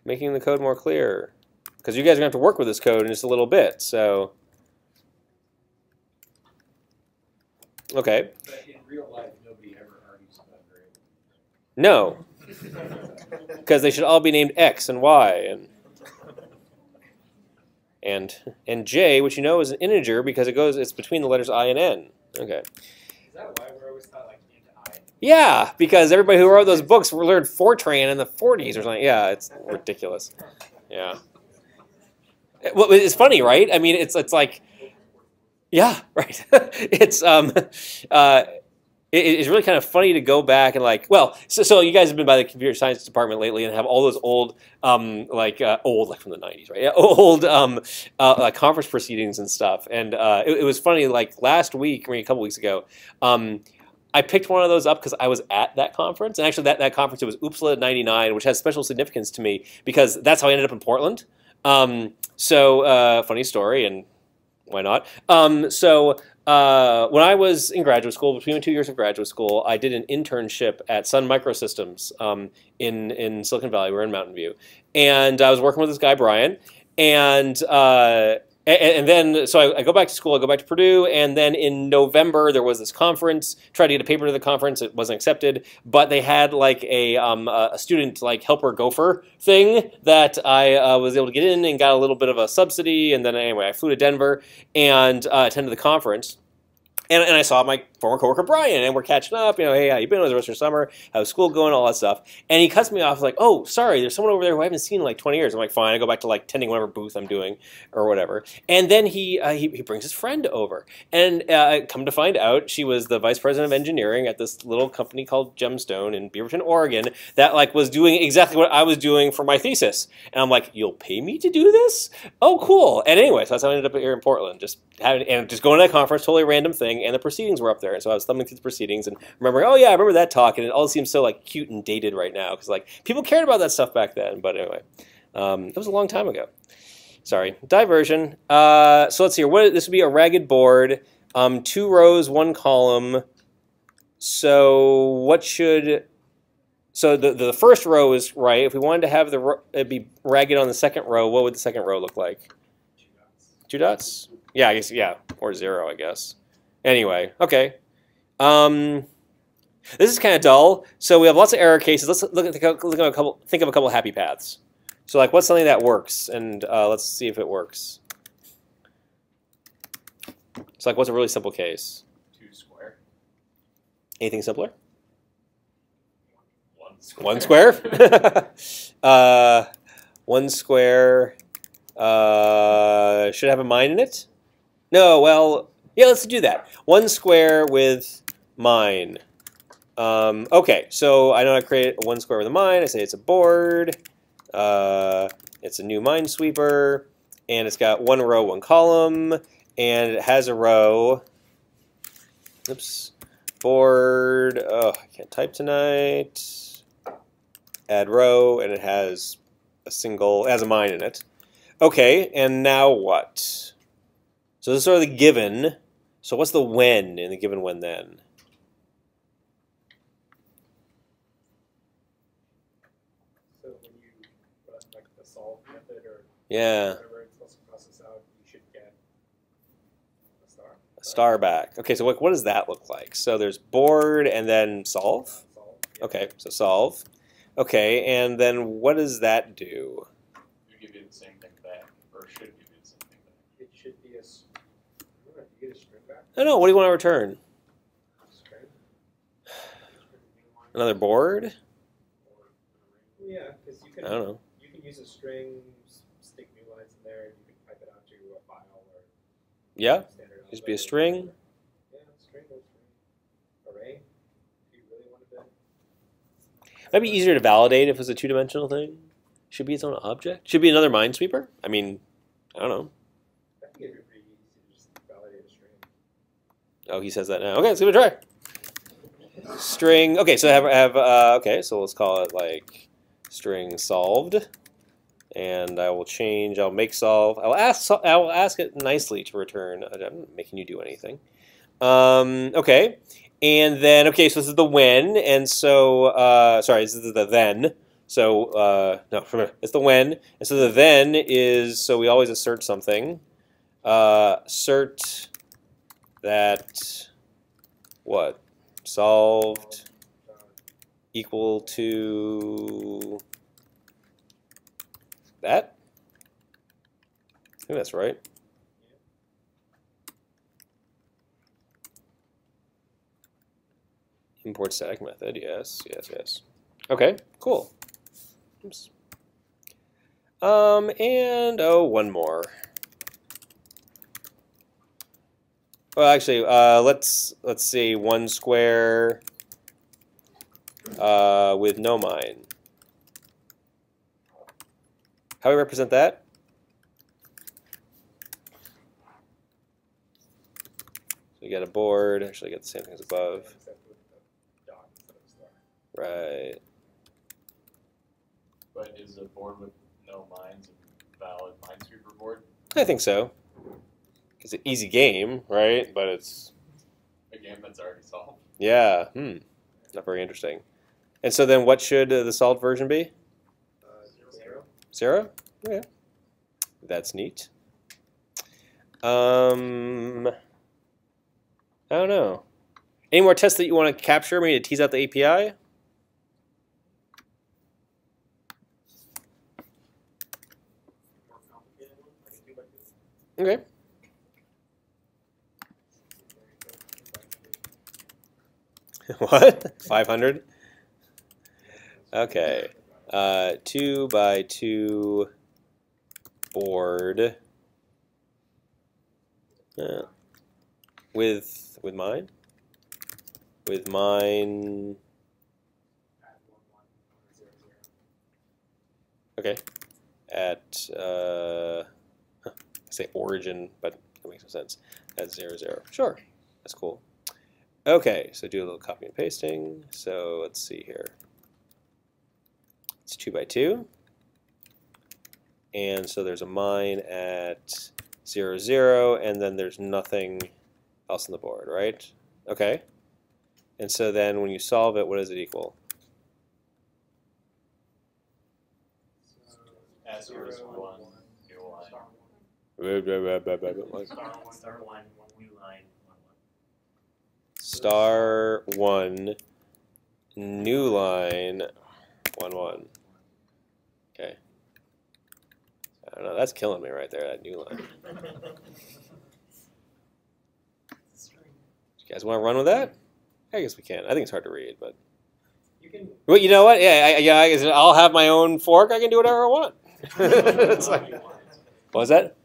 Making the code more clear. Because you guys are going to have to work with this code in just a little bit, so. Okay. But in real life, nobody ever argues about variables. No. Because they should all be named X and Y and J, which you know is an integer because it's between the letters I and N. Okay. Is that why we're always taught like into I? Yeah, because everybody who wrote those books learned Fortran in the 40s or something. Yeah, it's ridiculous. Yeah. Well, it's funny, right? I mean, it's like, yeah, right. It's it's really kind of funny to go back and like, well, so you guys have been by the computer science department lately and have all those old like from the 90s, right? Old like conference proceedings and stuff. And it was funny. Like last week, maybe a couple weeks ago, I picked one of those up because I was at that conference. And actually, that conference, it was UPSLA 99, which has special significance to me because that's how I ended up in Portland. Funny story, and why not? When I was in graduate school, between 2 years of graduate school, I did an internship at Sun Microsystems in Silicon Valley. We were in Mountain View. And I was working with this guy, Brian. And then, so I go back to school, I go back to Purdue, and then in November there was this conference, tried to get a paper to the conference, it wasn't accepted, but they had like a student like helper gopher thing that I was able to get in and got a little bit of a subsidy, and then anyway, I flew to Denver and attended the conference. And I saw my former coworker Brian, and we're catching up. Hey, how you been? How's the rest of your summer? How's school going? All that stuff. And he cuts me off like, "Oh, sorry, there's someone over there who I haven't seen in like 20 years." I'm like, "Fine." I go back to like tending whatever booth I'm doing or whatever. And then he brings his friend over, and come to find out, she was the vice president of engineering at this little company called Gemstone in Beaverton, Oregon, that like was doing exactly what I was doing for my thesis. And I'm like, "You'll pay me to do this? Oh, cool." And anyway, so that's how I ended up here in Portland, just going to that conference, totally random thing. thing, and the proceedings were up there. And so I was thumbing through the proceedings and remembering, oh yeah, I remember that talk, and it all seems so like cute and dated right now because like people cared about that stuff back then. But anyway, it was a long time ago. Sorry, diversion. So let's see here. This would be a ragged board, 2 rows, 1 column. So what should? So the first row is right. If we wanted to have it be ragged on the second row, what would the second row look like? 2 dots? Yeah, I guess, yeah, or 0, I guess. Anyway, okay. This is kind of dull. So we have lots of error cases. Let's think of a couple happy paths. So like, what's something that works? And let's see if it works. So like, what's a really simple case? 2 square. Anything simpler? 1 square. 1 square? 1 square should have a mine in it? No, well, yeah, let's do that. 1 square with mine. Okay, so I know how to create a 1 square with a mine. I say it's a board. It's a new Minesweeper, and it's got 1 row, 1 column, and it has a row. Oops. Board. Oh, I can't type tonight. Add row, and it has it has a mine in it. Okay, and now what? So this is sort of the given. So what's the when in the given when then? So when you run like the solve method or Yeah. whatever it's supposed to process out, you should get a star. A star back. Okay, so what does that look like? So there's board and then solve? Solve. Yeah. Okay, so solve. Okay, and then what does that do? You give you the same thing back, or should give you the same thing back. It should be a. I don't know, do you get a string back? I don't know, what do you want to return? String. Another board? Yeah, because you can. I don't know. You can use a string, stick new lines in there, and you can pipe it out to a file or. Yeah? Standard Just be a output. string? Yeah, string or string. Array. If you really wanted to. Might be easier to validate if it's a 2-dimensional thing. Should be its own object. Should be another Minesweeper. I mean, I don't know. I think it'd be pretty easy to just validate a string. Oh, he says that now. Okay, let's give it a try. String. Okay, so okay, so let's call it like string solved, and I will change. I'll make solve. I will ask it nicely to return. I'm not making you do anything. Okay. And then, okay, so this is the when, and so, sorry, this is the then. So, no, it's the when. And so the then is, so we always assert something. Assert that, what? Solved equal to that? I think that's right. Import static method, yes, yes, yes. Okay, cool. Oops. And oh, one more. Well, actually, let's see 1 square with no mine. How do we represent that? So you got a board. Actually, get the same thing as above. Right. But is a board with no mines a valid Minesweeper board? I think so. It's an easy game, right? But it's A game that's already solved? yeah, not very interesting. And so then, what should the solved version be? 0. 0? Okay, that's neat. I don't know. Any more tests that you want to capture? Maybe to tease out the API? More complicated one, like a 2 by 2. Okay. What? 500? Okay. 2 by 2 board. With mine? With mine. Add 1 1 0 0. Okay. At I say origin, but that makes no sense. At 0 0. Sure. That's cool. Okay, so do a little copy and pasting. So let's see here. It's 2 by 2. And so there's a mine at 0, 0, and then there's nothing else on the board, right? Okay. And so then when you solve it, what does it equal? As there is one new line. Star one, new line, 1, 1. Star 1, new line, 1, 1. Okay. I don't know. That's killing me right there, that new line. You guys want to run with that? I guess we can. I think it's hard to read, but. You can. Well, you know what? Yeah, I guess I'll have my own fork. I can do whatever I want. It's like, what was that?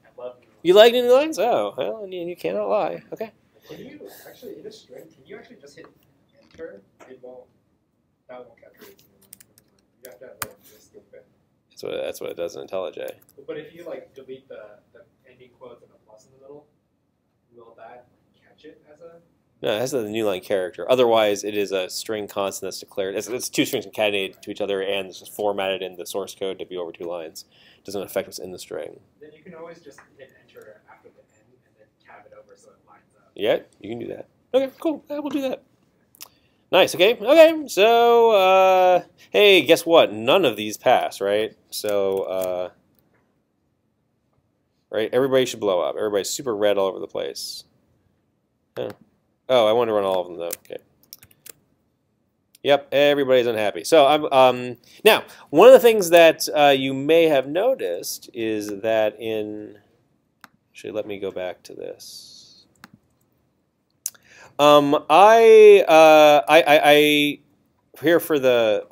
You like new lines? Oh, well, you cannot lie. Okay. Can you actually, in a string, can you actually just hit enter? It won't. That won't capture it. You have to have like this bit. That's what it does in IntelliJ. But if you like delete the ending quotes and the plus in the middle, will that catch it as a? No, it has the new line character. Otherwise, it is a string constant that's declared. It's 2 strings concatenated to each other, and it's just formatted in the source code to be over 2 lines. It doesn't affect what's in the string. Then you can always just hit enter after the end and then tab it over so it lines up. Yeah, you can do that. Okay, cool. We'll do that. Nice. Okay. Okay. So, hey, guess what? None of these pass, right? So, right? Everybody should blow up. Everybody's super red all over the place. Yeah. Oh, I want to run all of them though. Okay. Yep, everybody's unhappy. So I'm now one of the things that you may have noticed is that in. Actually, let me go back to this. I here for this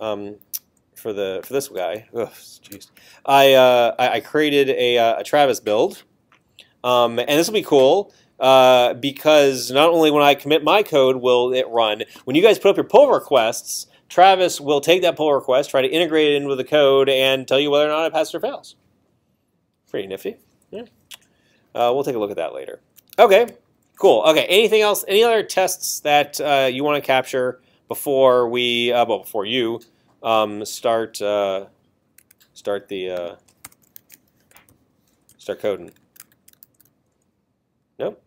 guy. Oh, jeez. I created a Travis build, and this will be cool. Because not only when I commit my code will it run, when you guys put up your pull requests, Travis will take that pull request, try to integrate it into the code, and tell you whether or not it passes or fails. Pretty nifty. Yeah. We'll take a look at that later. Okay, cool. Okay, anything else? Any other tests that you want to capture before we, before you start coding? Nope.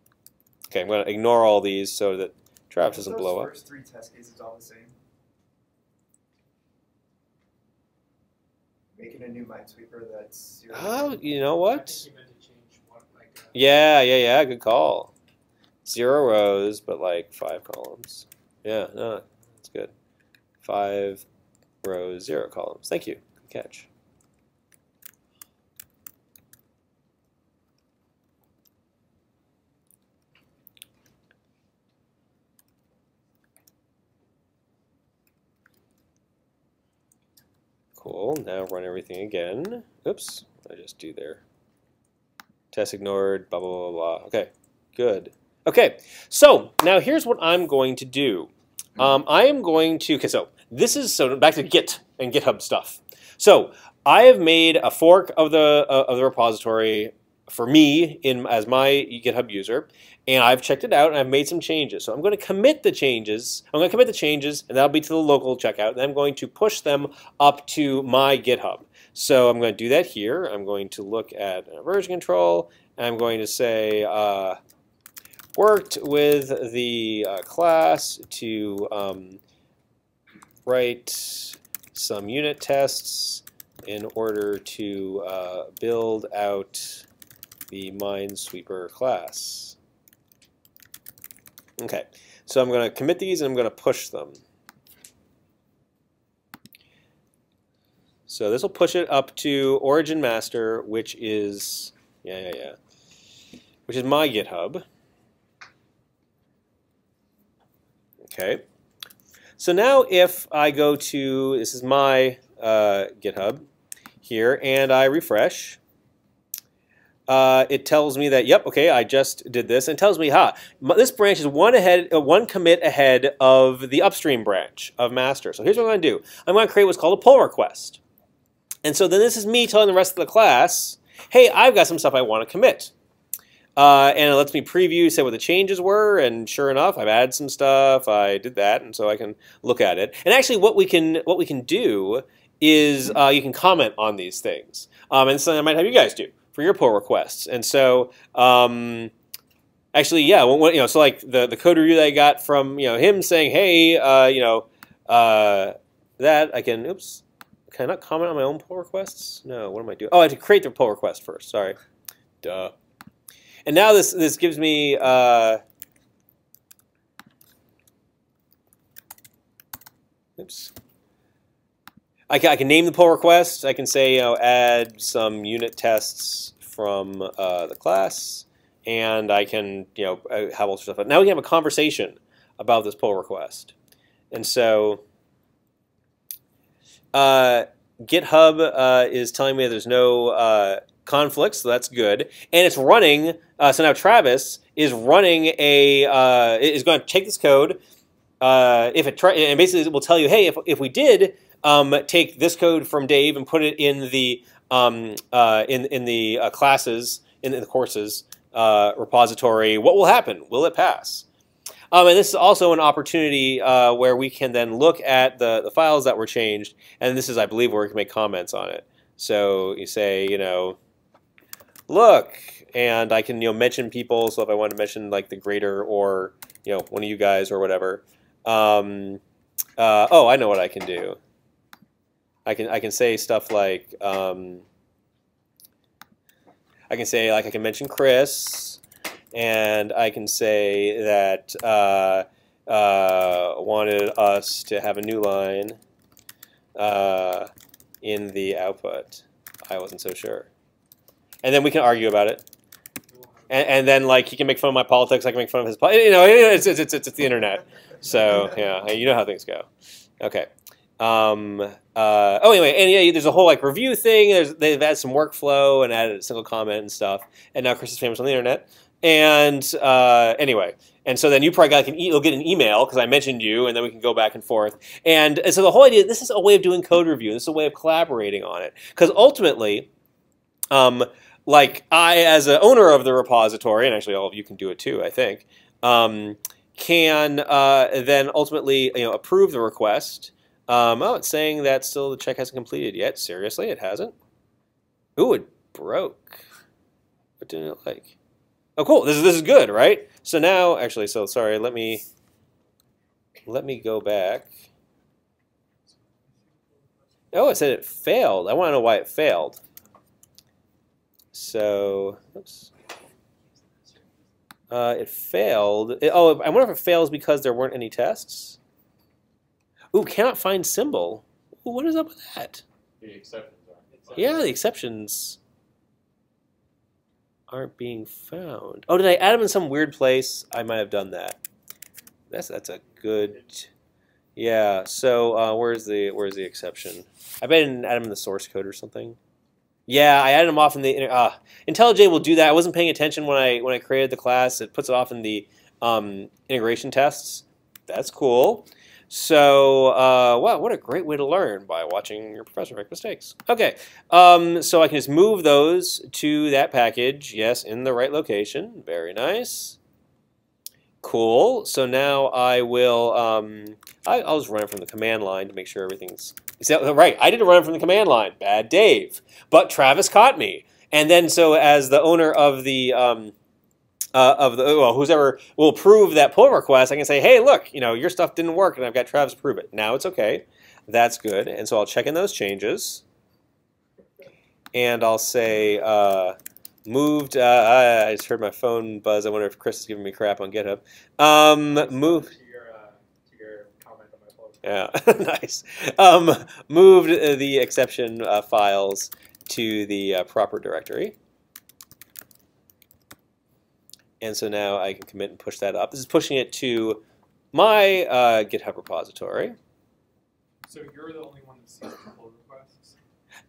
Okay, I'm going to ignore all these so that Travis doesn't blow up. First 3 test cases all the same. Making a new Minesweeper that's 0. Oh, you know what? I think you meant to change one, like, Yeah, good call. 0 rows, but like 5 columns. Yeah, no, that's good. 5 rows, 0 columns. Thank you. Good catch. Cool. Now run everything again. Oops. I just do there. Test ignored. Blah blah blah blah. Okay. Good. Okay. So now here's what I'm going to do. I am going to. Okay. So back to Git and GitHub stuff. So I have made a fork of the repository for me as my GitHub user, and I've checked it out and I've made some changes. So I'm going to commit the changes. I'm going to commit the changes, and that'll be to the local checkout. And I'm going to push them up to my GitHub. So I'm going to do that here. I'm going to look at version control. And I'm going to say worked with the class to write some unit tests in order to build out the Minesweeper class. Okay, so I'm going to commit these and I'm going to push them. So this will push it up to origin master, which is which is my GitHub. Okay. So now if I go to, this is my GitHub here, and I refresh, it tells me that, yep, okay, I just did this, and it tells me, this branch is one commit ahead of the upstream branch of master. So here's what I'm going to do. I'm going to create what's called a pull request. And so then this is me telling the rest of the class, hey, I've got some stuff I want to commit. And it lets me preview, say what the changes were, and sure enough, I've added some stuff. I did that, and so I can look at it. And actually, what we can do is you can comment on these things, and so I might have you guys do for your pull requests. And so, actually, yeah, so like the code review that I got from him saying, hey, that I can. Oops, can I not comment on my own pull requests? No, what am I doing? Oh, I have to create the pull request first. Sorry, duh. And now this gives me oops. I can name the pull request. I can say add some unit tests from the class, and I can have all sorts of stuff. But now we can have a conversation about this pull request, and so GitHub is telling me there's no conflicts, so that's good. And it's running. So now Travis is running is going to take this code. If it and basically it will tell you, hey, if we did take this code from Dave and put it in the classes in the courses repository, what will happen? Will it pass? And this is also an opportunity where we can then look at the files that were changed, and this is, I believe, where we can make comments on it. So you say, look, and I can mention people. So if I want to mention like the grader or one of you guys or whatever. Oh, I know what I can do. I can say stuff like I can mention Chris, and I can say that wanted us to have a new line in the output. I wasn't so sure. And then we can argue about it. And then like he can make fun of my politics, I can make fun of his politics. It's the internet. So yeah, you know how things go. Okay. Anyway, and yeah, there's a whole like review thing. They've added some workflow and added a single comment and stuff. And now Chris is famous on the internet. And anyway, and so then you probably you'll get an email because I mentioned you, and then we can go back and forth. And so the whole idea, this is a way of doing code review. This is a way of collaborating on it. Because ultimately, like I, as an owner of the repository, and actually all of you can do it too, I think, can then ultimately approve the request. Oh, it's saying that still the check hasn't completed yet. Seriously, it hasn't? Ooh, it broke. What didn't it like? Oh, cool. This is good, right? So now, actually, so sorry. Let me go back. Oh, it said it failed. I want to know why it failed. So, oops. It failed. Oh, I wonder if it fails because there weren't any tests. Ooh, cannot find symbol. Ooh, what is up with that? The exceptions are. Yeah, the exceptions aren't being found. Oh, did I add them in some weird place? I might have done that. That's a good. Yeah. So where's the exception? I bet I didn't add them in the source code or something. Yeah, I added them off in the IntelliJ will do that. I wasn't paying attention when I created the class. It puts it off in the integration tests. That's cool. So, wow, what a great way to learn by watching your professor make mistakes. Okay, so I can just move those to that package. Yes, in the right location. Very nice. Cool. So now I will, I'll just run it from the command line to make sure everything's, right, I didn't run it from the command line. Bad Dave. But Travis caught me. And then so as the owner of the, whoever will approve that pull request, I can say, hey, look, your stuff didn't work, and I've got Travis approve it. Now it's okay. That's good. And so I'll check in those changes. And I'll say, moved, I just heard my phone buzz. I wonder if Chris is giving me crap on GitHub. Move. To your comment on my post. Yeah, nice. Moved the exception files to the proper directory. And so now I can commit and push that up. This is pushing it to my GitHub repository. So you're the only one that sees the pull requests?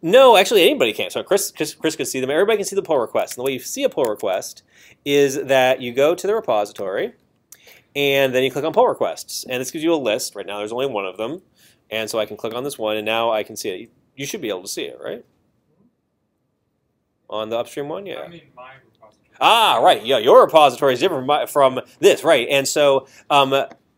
No, actually anybody can. So Chris can see them. Everybody can see the pull request. And the way you see a pull request is that you go to the repository, and then you click on pull requests. And this gives you a list. Right now there's only one of them. And so I can click on this one, and now I can see it. You should be able to see it, right? On the upstream one, yeah. I mean, my repository. Ah, right. Yeah, your repository is different from this, right? And so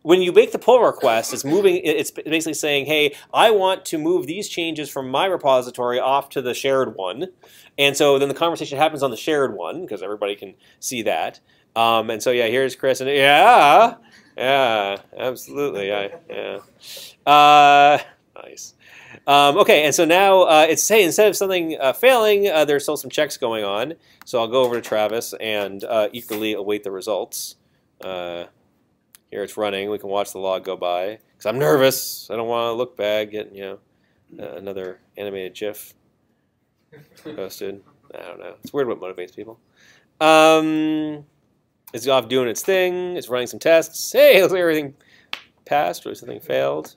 when you make the pull request, it's moving. It's basically saying, "Hey, I want to move these changes from my repository off to the shared one." And so then the conversation happens on the shared one because everybody can see that. And so yeah, here's Chris, and yeah, absolutely, yeah. Nice. Okay, and so now it's saying instead of something failing, there's still some checks going on. So I'll go over to Travis and eagerly await the results. Here it's running. We can watch the log go by because I'm nervous. I don't want to look bad getting another animated GIF posted. I don't know. It's weird what motivates people. It's off doing its thing. It's running some tests. Hey, looks like everything passed or something failed.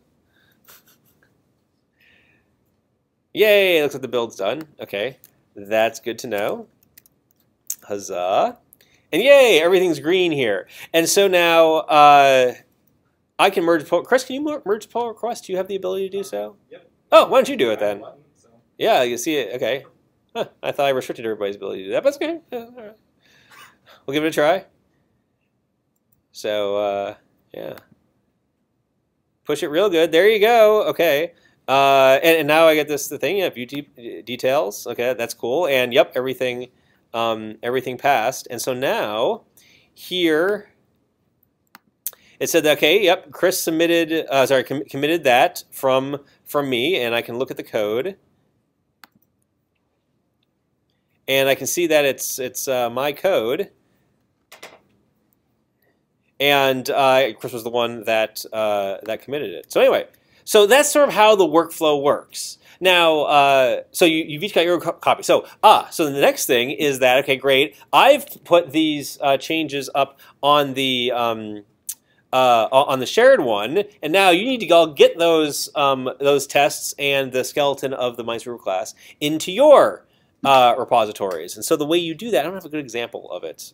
Yay, looks like the build's done. Okay, that's good to know. Huzzah. And yay, everything's green here. And so now I can merge pull. Chris, can you merge pull request? Do you have the ability to do so? Yep. Oh, why don't you do it then? Yeah, you see it. Okay. Huh, I thought I restricted everybody's ability to do that, but it's okay. Yeah, all right. We'll give it a try. So, yeah. Push it real good. There you go. Okay. And now I get the thing. Yeah, view details. Okay, that's cool. And yep, everything passed. And so now here it said that, okay, yep, Chris submitted. Committed that from me, and I can look at the code, and I can see that it's my code. And Chris was the one that committed it. So anyway. So that's sort of how the workflow works. Now, so you've each got your copy. So the next thing is that, okay, great. I've put these changes up on the shared one, and now you need to go get those tests and the skeleton of the Minesweeper class into your repositories. And so the way you do that, I don't have a good example of it.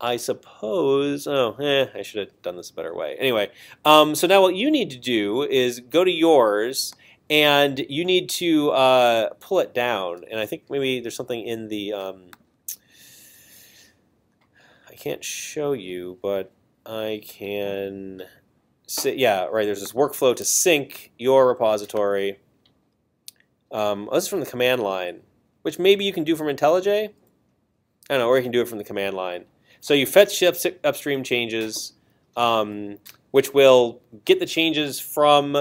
I suppose, I should have done this a better way. Anyway, so now what you need to do is go to yours, and you need to pull it down. And I think maybe there's something in the, I can't show you, but I can, yeah, right, there's this workflow to sync your repository. This is from the command line, which maybe you can do from IntelliJ. I don't know, or you can do it from the command line. So you fetch upstream changes, which will get the changes from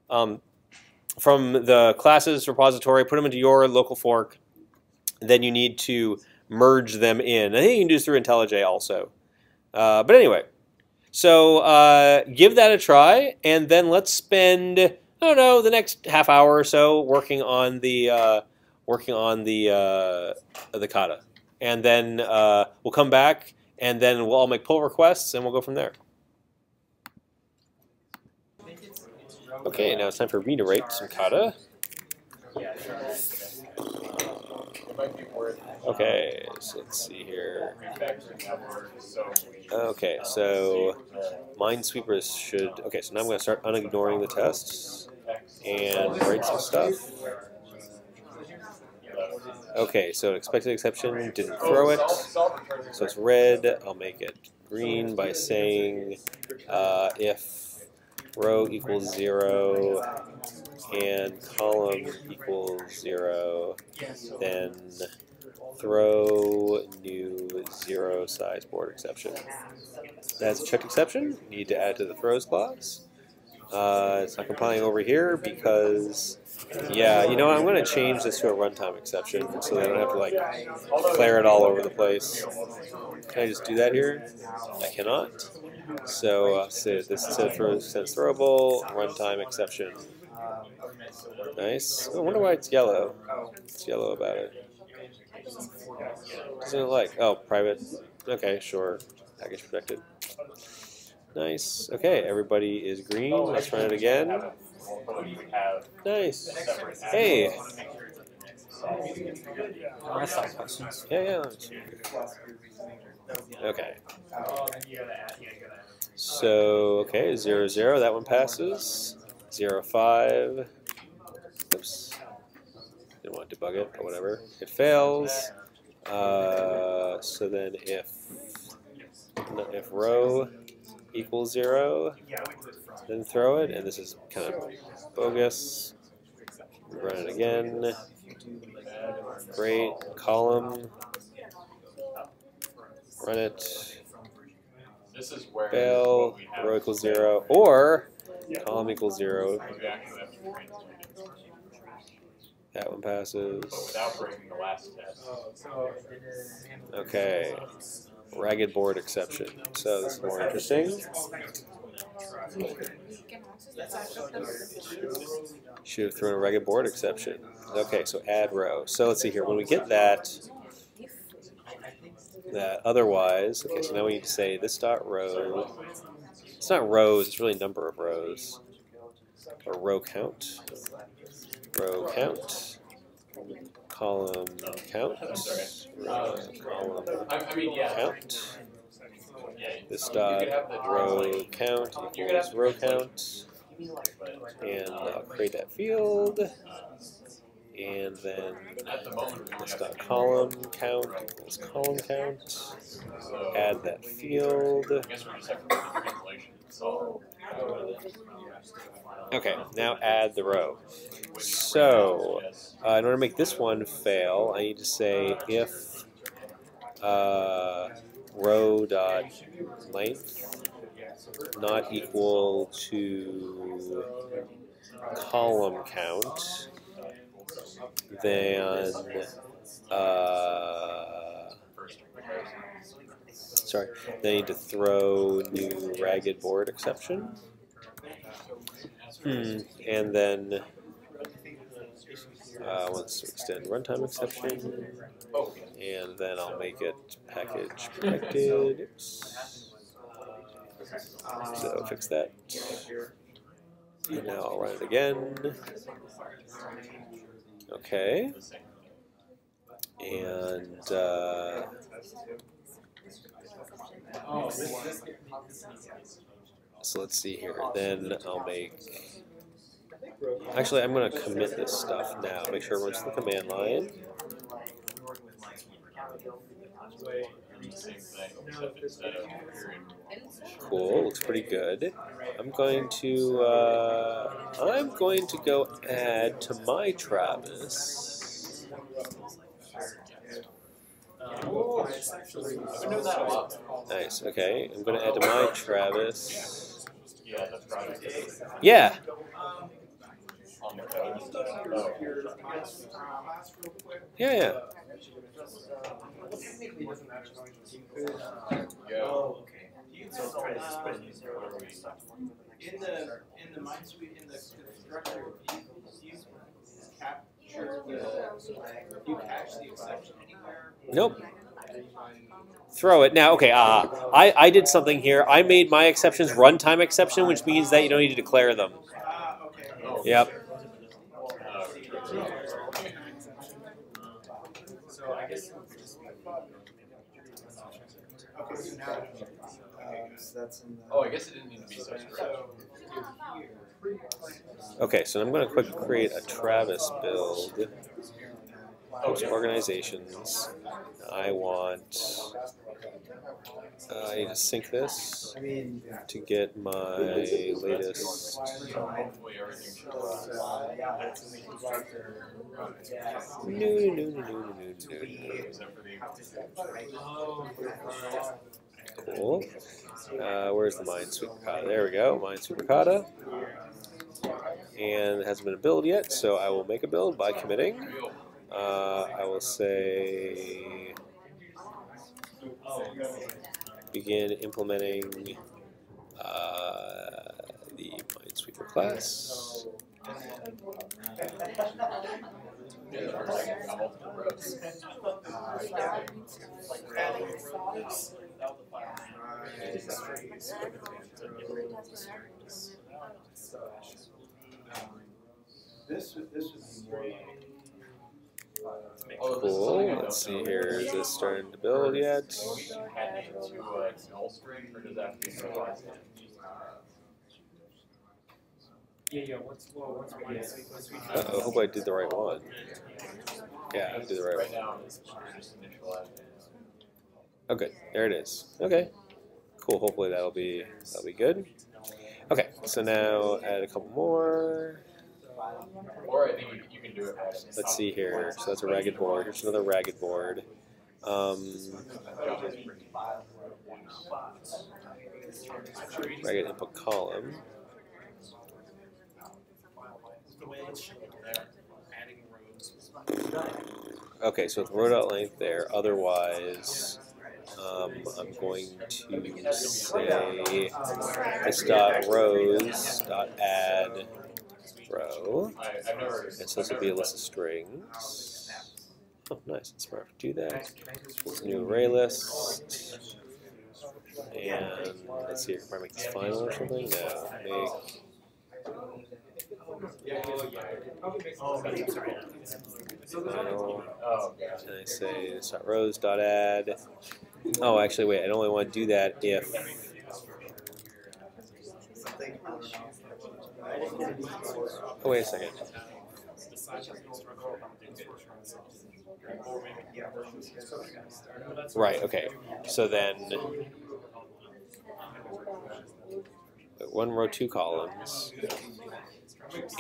the class's repository, put them into your local fork. Then you need to merge them in. I think you can do this through IntelliJ also. But anyway, so give that a try, and then let's spend, I don't know, the next half hour or so working on the kata, and then we'll come back. And then we'll all make pull requests, and we'll go from there. Okay, now it's time for me to write some kata. Okay, so let's see here. Okay, so Minesweeper should... Okay, so now I'm going to start unignoring the tests and write some stuff. Okay, so expected exception didn't throw it, so it's red. I'll make it green by saying if row equals 0 and column equals 0, then throw new 0 size board exception. That's a checked exception. Need to add to the throws clause. It's not compiling over here because, yeah, you know what, I'm going to change this to a runtime exception so that I don't have to like declare it all over the place. Can I just do that here? I cannot. So say this says throwable, runtime exception. Nice. I wonder why it's yellow. What's yellow about it? Doesn't it like? Oh, private. Okay, sure. Package protected. Nice. Okay, everybody is green. Let's run it again. Nice. Hey. Yeah. Okay. So, okay, 0, 0, that one passes. 0, 5. Oops. Didn't want to debug it, but whatever. It fails. So then if row equals 0, then throw it, and this is kind of bogus. Run it again. Great. Column. Run it. This is where Fail. Row equals 0, or column equals 0. That one passes. But without breaking the last test. Okay. Ragged board exception. So this is more interesting. Should have thrown a ragged board exception. Okay, so add row. So let's see here. When we get that otherwise, okay, so now we need to say this dot row. It's not rows, it's really number of rows. Or row count. Row count. Column count. Column count. This dot row count equals row count. And I'll create that field. And then this dot column count equals column count. Add that field. Okay, now add the row. So, in order to make this one fail, I need to say if row dot length not equal to column count, then they need to throw new ragged board exception. And then let's extend runtime exception, and then I'll make it package protected. Oops. So fix that. And now I'll run it again. Okay. And so let's see here. Then I'll make. Actually, I'm going to commit this stuff now. Make sure it runs the command line. Cool. Looks pretty good. I'm going to go add to my Travis. Nice. Okay. I'm going to add to my Travis. Yeah. Yeah. In the Minesweeper, in the constructor, you capture you catch the exception anywhere? Nope. Throw it. Now, okay, I did something here. I made my exceptions runtime exception, which means that you don't need to declare them. Okay. Yep. So I guess. Okay, so now. So that's in the. Oh, I guess it didn't need to be so scratch. Okay, so I'm going to quick create a Travis build. Host organizations. I want. I need to sync this to get my latest. Cool. Where's the Minesweeper kata? There we go, Minesweeper kata. And it hasn't been a build yet, so I will make a build by committing. I will say begin implementing the Minesweeper class. This would be more Cool. Let's see here. Is this starting to build yet? Yeah. What's Minesweeper? Uh-oh, I hope I did the right one. Yeah, I did the right Right one. now, it's just initialize. Oh, good. There it is. Okay. Cool. Hopefully that'll be good. Okay. So now add a couple more. Or I think you can do it right. Let's see here. So that's a ragged board. Here's another ragged board. Ragged input column. Okay, so with row.length there. Otherwise, I'm going to say this dot rows dot add row. And so this will be a list of strings. Oh, nice. It's smart to do that. It's a new array list. And let's see, can I make this final or something? No. Make. Final. And I say this dot rows dot add. Oh, actually, wait. I only want to do that if. Oh, wait a second. Right, okay. So then, one row, two columns.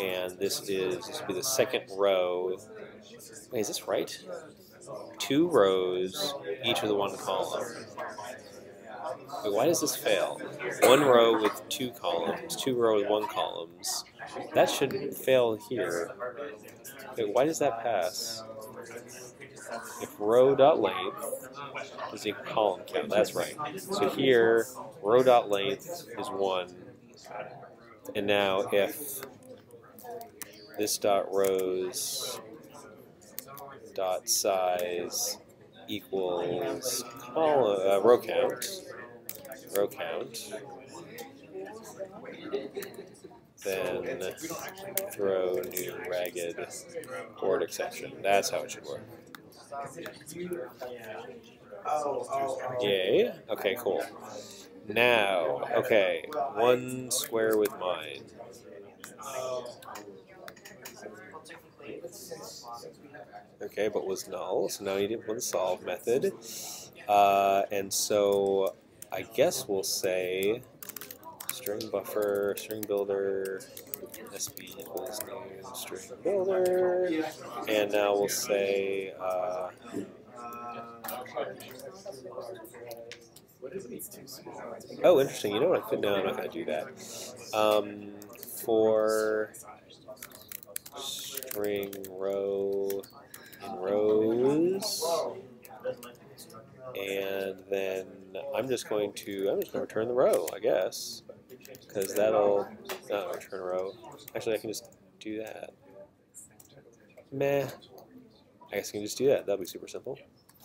And this will be the second row. Wait, is this right? Two rows, each with one column. Wait, why does this fail? One row with two columns, two row with one columns. That should fail here. Wait, why does that pass? If row.length is equal to column count, that's right. So here, row.length is 1. And now if this dot rows dot size equals column, row count, then throw new ragged board exception. That's how it should work. Yay. Okay, cool. Now, okay, one square with mine. Okay, but was null, so now you didn't put the solve method. And so I guess we'll say string buffer, string builder, SB equals new string builder, and now we'll say oh, interesting. You know what? No, I'm not going to do that. For string row in rows, and then I'm just going to return the row, I guess, because that'll not return a row. Actually, I can just do that. Meh. I guess I can just do that. That'll be super simple.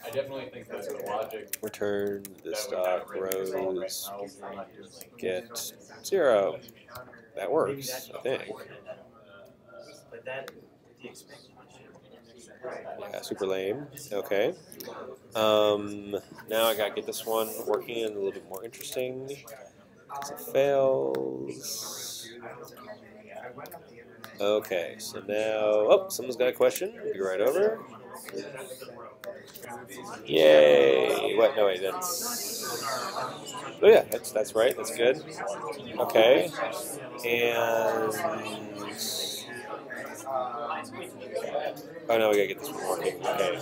I definitely think that the logic. Return this dot rows get 0. That works, I think. Yeah, super lame. Okay. Now I gotta get this one working and a little bit more interesting. Because it fails. Okay, so now, oh, someone's got a question. Be right over. Yay! What? No, wait, that's. Oh yeah, that's right. That's good. Okay, and. Oh no, we gotta get this one working. Okay.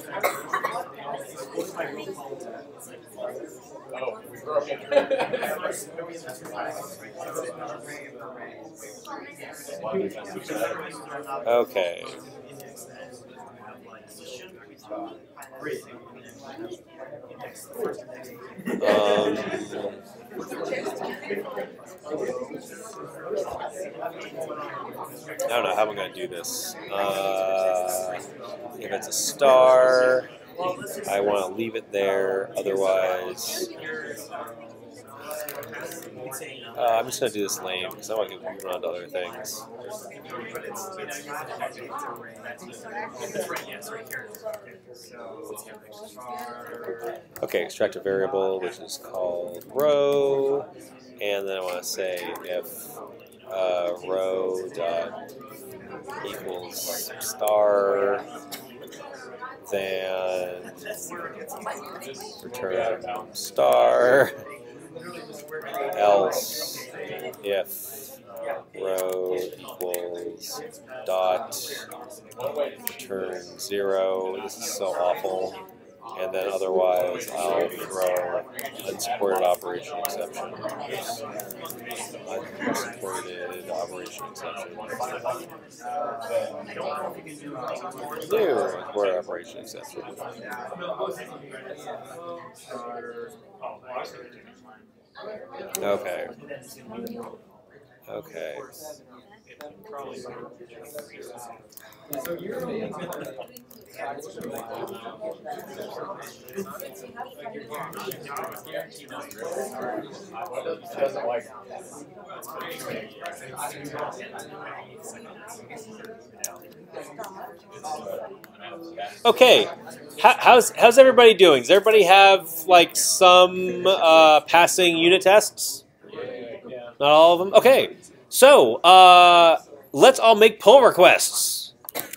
Oh, we broke it. Okay. I don't know how I'm going to do this. If it's a star, I want to leave it there. Otherwise, I'm just going to do this lame because I want to get moving on to other things. Okay, extract a variable which is called row, and then I want to say if row dot equals star, then return star, else if row equals dot return 0. This is so awful. And then otherwise I'll throw unsupported operation exception. Unsupported operation exception. New unsupported operation exception. Okay. Okay. Okay, how's everybody doing? Does everybody have like some passing unit tests? Not all of them. Okay, so let's all make pull requests.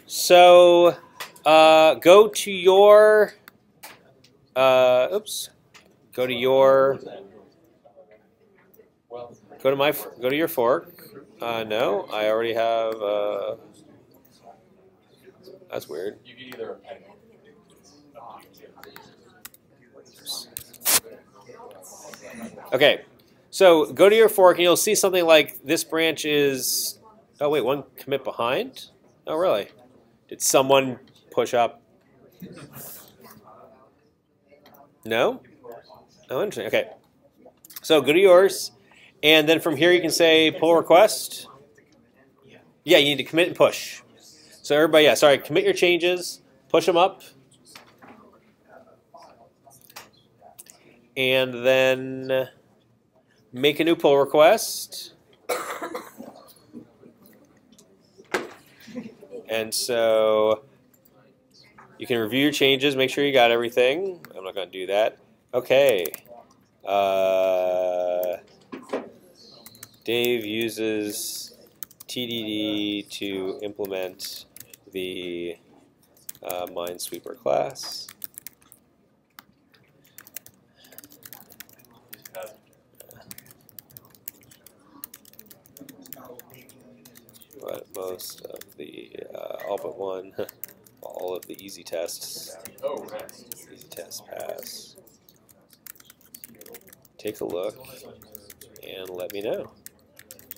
So go to your go to your go to your fork. No, I already have. That's weird. You can either Okay, so go to your fork and you'll see something like this branch is. Oh wait, one commit behind. Oh really? Did someone push up? No? Oh, interesting. Okay. So go to yours, and then from here you can say pull request. Yeah, you need to commit and push. So everybody, yeah, sorry, commit your changes, push them up, and then make a new pull request. And so you can review your changes, make sure you got everything. I'm not going to do that. Okay. Dave uses TDD to implement the Minesweeper class. But most of the, all but one, all of the easy tests, easy tests pass. Take a look and let me know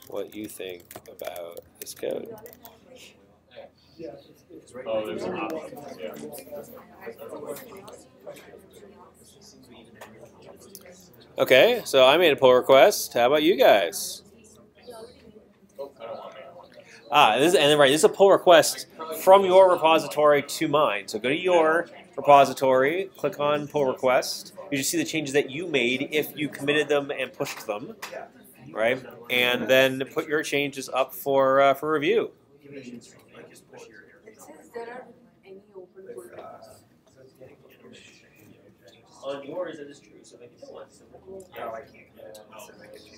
what you think about this code. Oh, there's an option. Yeah. Okay, so I made a pull request. How about you guys? This is a pull request from your repository to mine. So go to your repository, click on pull request. You should see the changes that you made if you committed them and pushed them, right? And then put your changes up for review. It says there are any open pull requests. On yours, it is true. So maybe it's one. No, I can't. So make a change.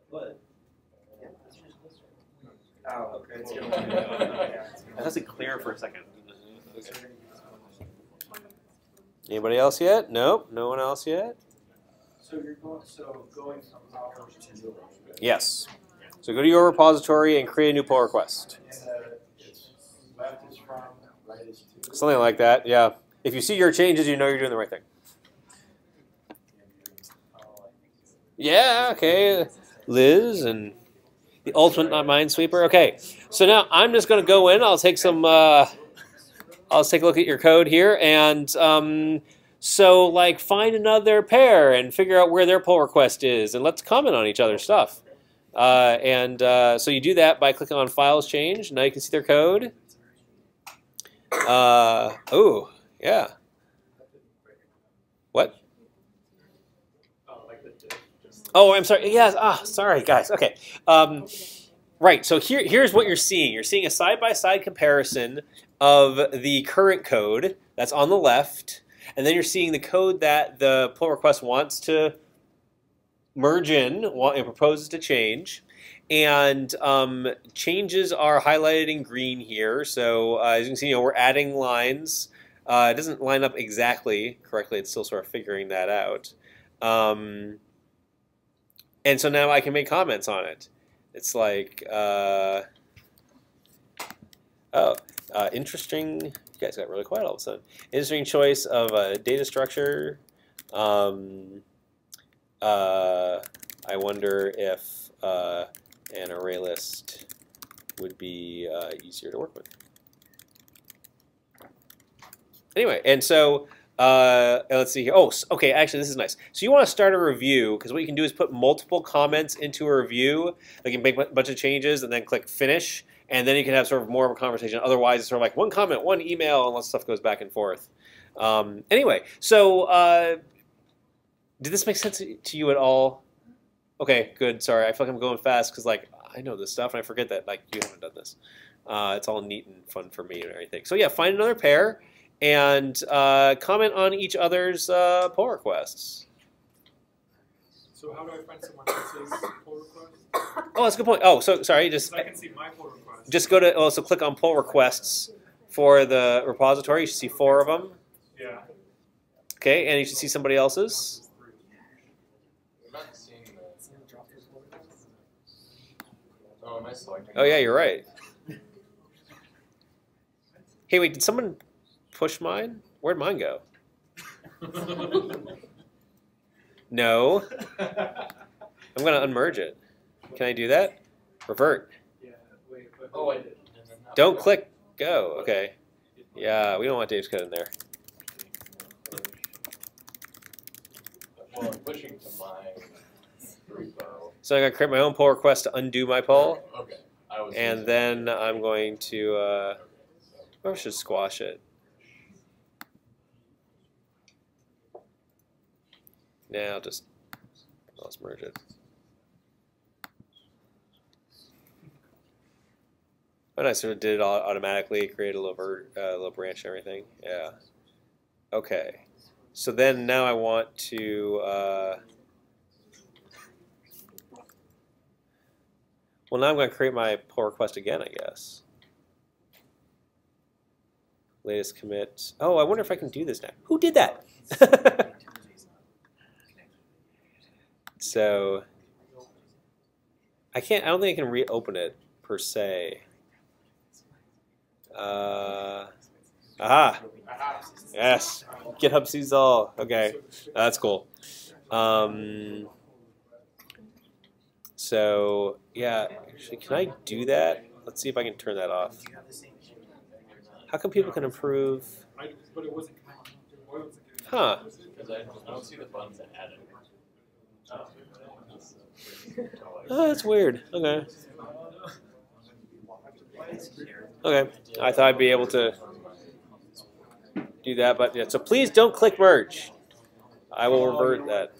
What? Oh, okay. That doesn't clear for a second. Okay. Anybody else yet? Nope. No one else yet? So you're going from ours to yours. Yes. So go to your repository and create a new pull request. And left is from, right is to. Something like that, yeah. If you see your changes, you know you're doing the right thing. Yeah, okay. Liz and the ultimate Minesweeper. Okay, so now I'm just going to go in. I'll take some. I'll take a look at your code here, and so like find another pair and figure out where their pull request is, and let's comment on each other's stuff. So you do that by clicking on Files Change. Now you can see their code. Oh, yeah. What? Oh, I'm sorry. Yes. Sorry, guys. Okay. Right. So here's what you're seeing. You're seeing a side-by-side comparison of the current code that's on the left, and then you're seeing the code that the pull request wants to merge in and proposes to change. And changes are highlighted in green here. So as you can see, we're adding lines. It doesn't line up exactly correctly. It's still sort of figuring that out. And so now I can make comments on it. It's like, interesting. You guys got really quiet all of a sudden. Interesting choice of a data structure. I wonder if an array list would be easier to work with. Anyway, and so let's see here. Oh, okay, actually this is nice. So you want to start a review, because what you can do is put multiple comments into a review. You can make a bunch of changes and then click finish, and then you can have sort of more of a conversation. Otherwise, it's sort of like one comment, one email, and lots of stuff goes back and forth. Anyway, so did this make sense to you at all? Okay, good. Sorry, I feel like I'm going fast because like I know this stuff and I forget that like you haven't done this. It's all neat and fun for me and everything. So yeah, find another pair and comment on each other's pull requests. So how do I find someone else's pull request? Oh, that's a good point. Oh, so sorry, just I can see my pull request. just go to also click on pull requests for the repository. You should see 4 of them. Yeah. Okay, and you should see somebody else's. I'm not seeing the. Oh, am I selecting? Oh yeah, you're right. Hey, wait, did someone push mine? Where'd mine go? No. I'm going to unmerge it. Can I do that? Revert. Yeah. Wait. But Oh, I did. Don't click go. Okay. Yeah, we don't want Dave's code in there. Well, I'm pushing to my repo. So I'm going to create my own pull request to undo my pull. Okay. I was And then I'm going to, maybe I should squash it. Now let's merge it. Oh, nice. So it did it all automatically, create a little branch and everything. Yeah. Okay. So then now I want to, well, now I'm going to create my pull request again, I guess. Latest commit. Oh, I wonder if I can do this now. Who did that? So I don't think I can reopen it per se. Aha. Yes. GitHub sees all. Okay. That's cool. So yeah, actually, can I do that? Let's see if I can turn that off. How come people can improve? But it wasn't connected. Why was it getting? Huh. Because I don't see the buttons to add it. Oh, that's weird. Okay. Okay. I thought I'd be able to do that, but yeah. So please don't click merge. I will revert that.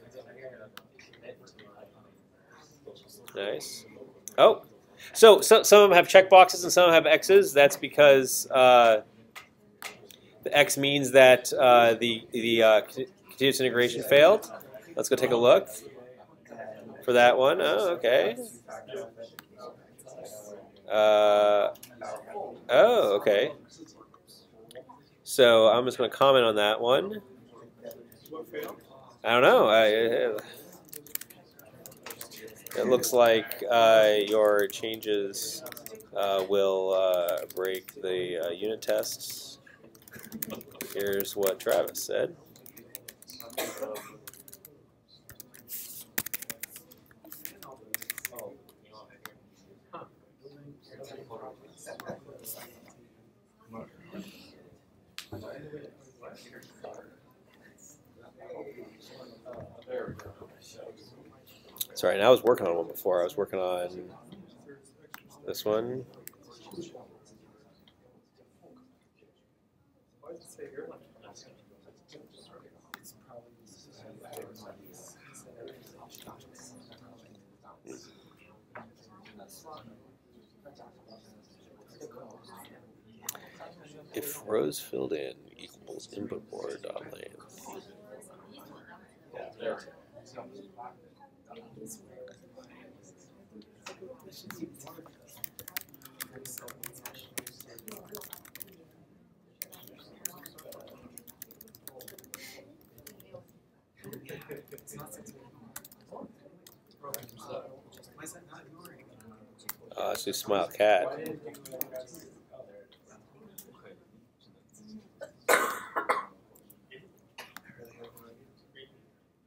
Nice. Oh. So some of them have checkboxes and some of them have X's. That's because the X means that the continuous integration failed. Let's go take a look for that one. Oh, okay. Oh, okay. So I'm just going to comment on that one. I don't know. It looks like your changes will break the unit tests. Here's what Travis said. Sorry, and I was working on one before. I was working on this one. If rows filled in equals input board dot length. Mostly smile cat.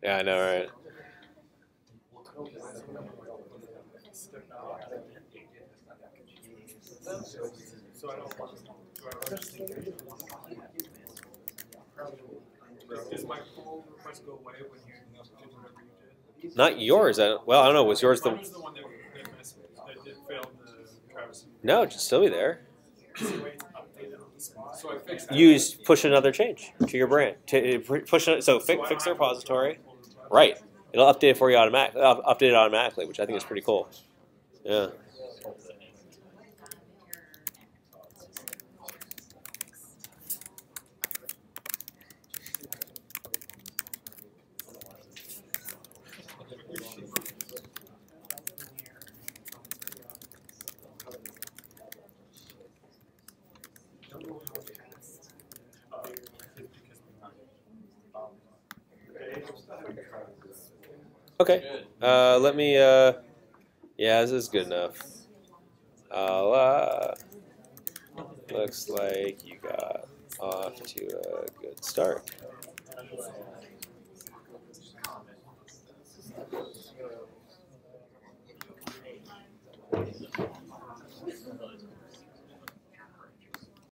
Yeah, I know, right? Does my pull request go away when you did whatever you did? Not yours. Well, I don't know. Was yours the? Mine was the one that messed, that did fail the Travis. No, it should still be there. So I fixed that. Use push another change to your brand. Push it. So fix the repository. Right. It'll update it for you automatically. Update it automatically, which I think is pretty cool. Yeah. Okay. Let me. Yeah, this is good enough. Looks like you got off to a good start.